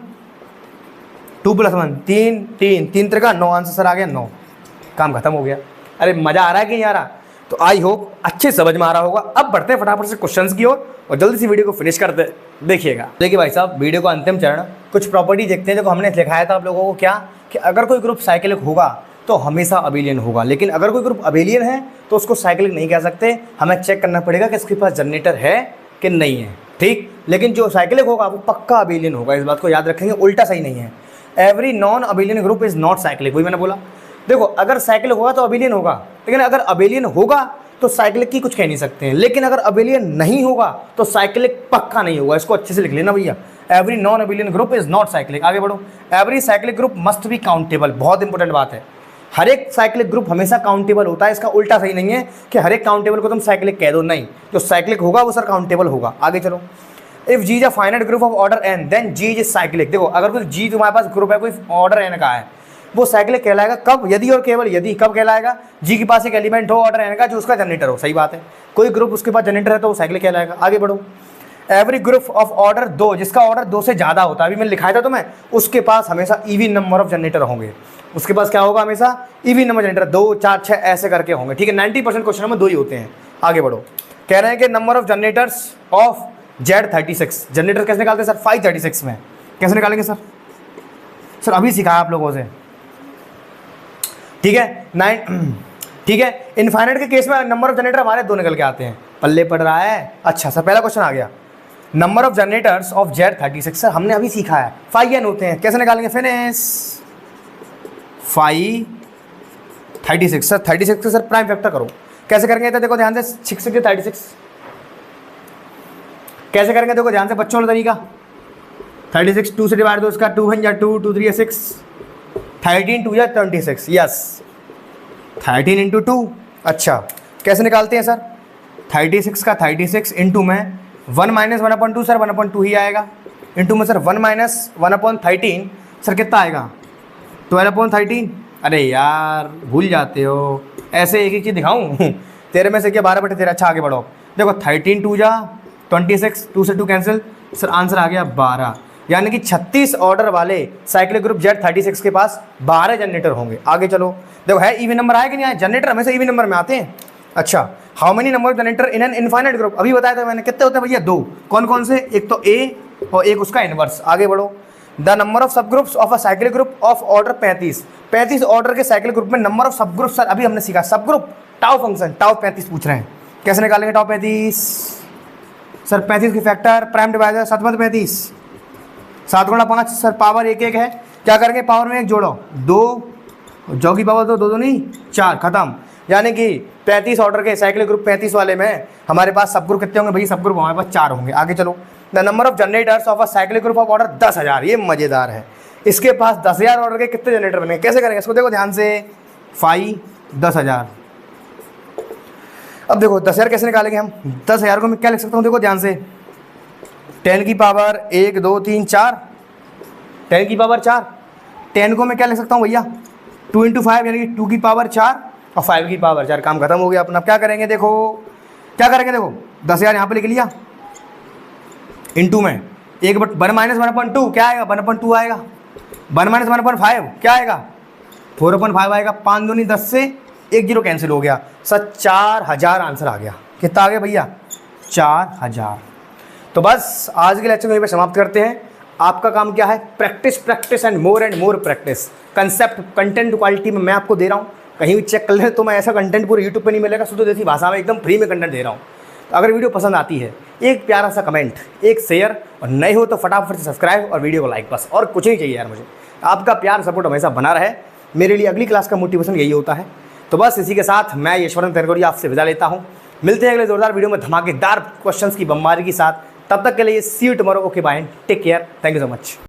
A: 3 3 3 त्रिका 9, आंसर सर आ गया 9, काम खत्म हो गया। अरे मज़ा आ रहा है कि नहीं आ रहा? तो आई होप अच्छे समझ में आ रहा होगा। अब बढ़ते हैं फटाफट से क्वेश्चंस की ओर और जल्दी से वीडियो को फिनिश करते देखिएगा। देखिए भाई साहब, वीडियो का अंतिम चरण, कुछ प्रॉपर्टी देखते हैं जो हमने लिखाया था आप लोगों को। क्या कि अगर कोई ग्रुप साइक्लिक होगा तो हमेशा अबेलियन होगा, लेकिन अगर कोई ग्रुप अबेलियन है तो उसको साइक्लिक नहीं कह सकते। हमें चेक करना पड़ेगा कि इसके पास जनरेटर है कि नहीं है, ठीक। लेकिन जो साइक्लिक होगा वो पक्का अबेलियन होगा, इस बात को याद रखेंगे, उल्टा सही नहीं है। Every non abelian group is not cyclic, वही मैंने बोला। देखो अगर साइक्लिक होगा तो अबेलियन होगा, लेकिन अगर अबेलियन होगा तो साइक्लिक की कुछ कह नहीं सकते हैं। लेकिन अगर अबेलियन नहीं होगा तो साइक्लिक पक्का नहीं होगा। इसको अच्छे से लिख लेना भैया, every non abelian group is not cyclic. आगे बढ़ो, every cyclic group must be countable. बहुत इंपॉर्टेंट बात है, हर एक साइक्लिक ग्रुप हमेशा काउंटेबल होता है। इसका उल्टा सही नहीं है कि हर एक काउंटेबल को तुम साइक्लिक कह दो, नहीं, जो साइक्लिक होगा वो सर काउंटेबल होगा। आगे चलो, if G is a finite group of order N then G is cyclic. देखो अगर कोई जी तुम्हारे पास ग्रुप है, कोई ऑर्डर एन का है, वो साइक्लिक कहलाएगा कब? यदि और केवल यदि। कब कहलाएगा? जी के पास एक एलिमेंट हो ऑर्डर एन का जो उसका जनरेटर हो। सही बात है, कोई ग्रुप उसके पास जनरेटर है तो वो साइक्लिक कहलाएगा। आगे बढ़ो, एवरी ग्रुप ऑफ ऑर्डर 2 जिसका ऑर्डर 2 से ज़्यादा होता है, अभी मैंने लिखाया था तो मैं, उसके पास हमेशा इवन नंबर ऑफ जनरेटर होंगे। उसके पास क्या होगा? हमेशा इवन नंबर जनरेटर, 2 4 6 ऐसे करके होंगे। ठीक है, 90% क्वेश्चन में 2 ही होते हैं। आगे बढ़ो, कह रहे हैं कि number of generators of Z36, generator कैसे निकालते हैं सर? 536 में कैसे निकालेंगे सर? सर अभी सिखाया आप लोगों से। ठीक है, 9 ठीक है, इनफाइनाइट के केस में नंबर ऑफ जनरेटर हमारे 2 निकल के आते हैं। पल्ले पड़ रहा है। अच्छा सर, पहला क्वेश्चन आ गया, number of generators of Z36। Sir हमने अभी सीखा है 5n होते हैं, कैसे निकालेंगे? फिनिश 536। सर 36 का सर प्राइम फैक्टर करो, कैसे करेंगे? तो देखो ध्यान से, 6 से 36 कैसे करेंगे? देखो ध्यान से बच्चों वाला तरीका, 36 2 से डिवाइड दो, इसका 2 1 2 2 3 6, 13 2 26, यस 13 इंटू 2। अच्छा कैसे निकालते हैं सर? 36 का 36 इंटू में 1 माइनस 1/2 सर 1/2 ही आएगा, इंटू में सर 1 माइनस 1/13 सर कितना आएगा? 12/13। अरे यार भूल जाते हो, ऐसे एक एक चीज़ दिखाऊँ? 13 में से क्या 12/13। अच्छा आगे बढ़ो, देखो 13 2 जा 26, 2 से 2 कैंसिल, सर आंसर आ गया 12। यानी कि 36 ऑर्डर वाले साइक्लिक ग्रुप Z36 के पास 12 जनरेटर होंगे। आगे चलो, देखो है इवन नंबर आया कि नहीं आया? जनरेटर हमेशा इवन नंबर में आते हैं। अच्छा, how many number of generator in an infinite group? अभी बताया था मैंने, कितने होते हैं भैया? 2। कौन कौन से? एक तो ए और एक उसका इनवर्स। आगे बढ़ो, द नंबर ऑफ सब groups of a cyclic group of order 35 order के साइक्लिक ग्रुप में नंबर ऑफ सब ग्रुप। सर अभी हमने सीखा सब ग्रुप टाउ फंक्शन, टाउ 35 पूछ रहे हैं, कैसे निकालेंगे टाउ 35? सर 35 की फैक्टर प्राइम डिवाइडर 7 में 35, 7 गुणा 5 सर पावर 1 1 है। क्या करेंगे? पावर में 1 जोड़ो, 2 जो की पावर 2 2 नहीं 4, खत्म। यानी कि 35 ऑर्डर के साइक्लिक ग्रुप 35 वाले में हमारे पास सब ग्रुप कितने होंगे भाई? सब ग्रुप हमारे पास 4 होंगे। आगे चलो, the number of generators of a cyclic group of order 10,000। ये मजेदार है, इसके पास 10,000 ऑर्डर के कितने जनरेटर बनेंगे? कैसे करेंगे इसको? देखो ध्यान से, 5 10,000। अब देखो 10,000 कैसे निकालेंगे हम? 10,000 को मैं क्या लिख सकता हूँ? देखो ध्यान से, 10 की पावर 1 2 3 4, 10 की पावर 4। 10 को मैं क्या लिख सकता हूँ भैया? 2 × 5 यानी कि 2 की पावर 4 और 5 की पावर 4। काम खत्म हो गया अपना। क्या करेंगे? देखो क्या करेंगे? देखो 10,000 यहाँ पे लिख लिया, इंटू में 1 माइनस 1/2 क्या आएगा? 1/2 आएगा। 1 माइनस 1/5 क्या आएगा? 4/5 आएगा। 5 दूनी 10 से 1 0 कैंसिल हो गया। सर 4000 आंसर आ गया। कितना आ गया भैया? 4000। तो बस आज के लेक्चर को यहीं पे समाप्त करते हैं। आपका काम क्या है? Practice practice and more practice. Concept content quality में मैं आपको दे रहा हूँ, कहीं भी चेक कर ले तो मैं ऐसा कंटेंट पूरे यूट्यूब पे नहीं मिलेगा, शुद्ध देसी भाषा में एकदम फ्री में कंटेंट दे रहा हूँ। तो अगर वीडियो पसंद आती है, एक प्यारा सा कमेंट, एक शेयर, और नए हो तो फटाफट से सब्सक्राइब और वीडियो को लाइक, बस और कुछ नहीं चाहिए यार मुझे। आपका प्यार सपोर्ट हमेशा बना रहे, मेरे लिए अगली क्लास का मोटिवेशन यही होता है। तो बस इसी के साथ मैं यशवंत तनगोरिया आपसे विदा लेता हूँ। मिलते हैं अगले जोरदार वीडियो में धमाकेदार क्वेश्चंस की बमबारी के साथ। तब तक के लिए see you tomorrow. Okay bye, take care, thank you so much.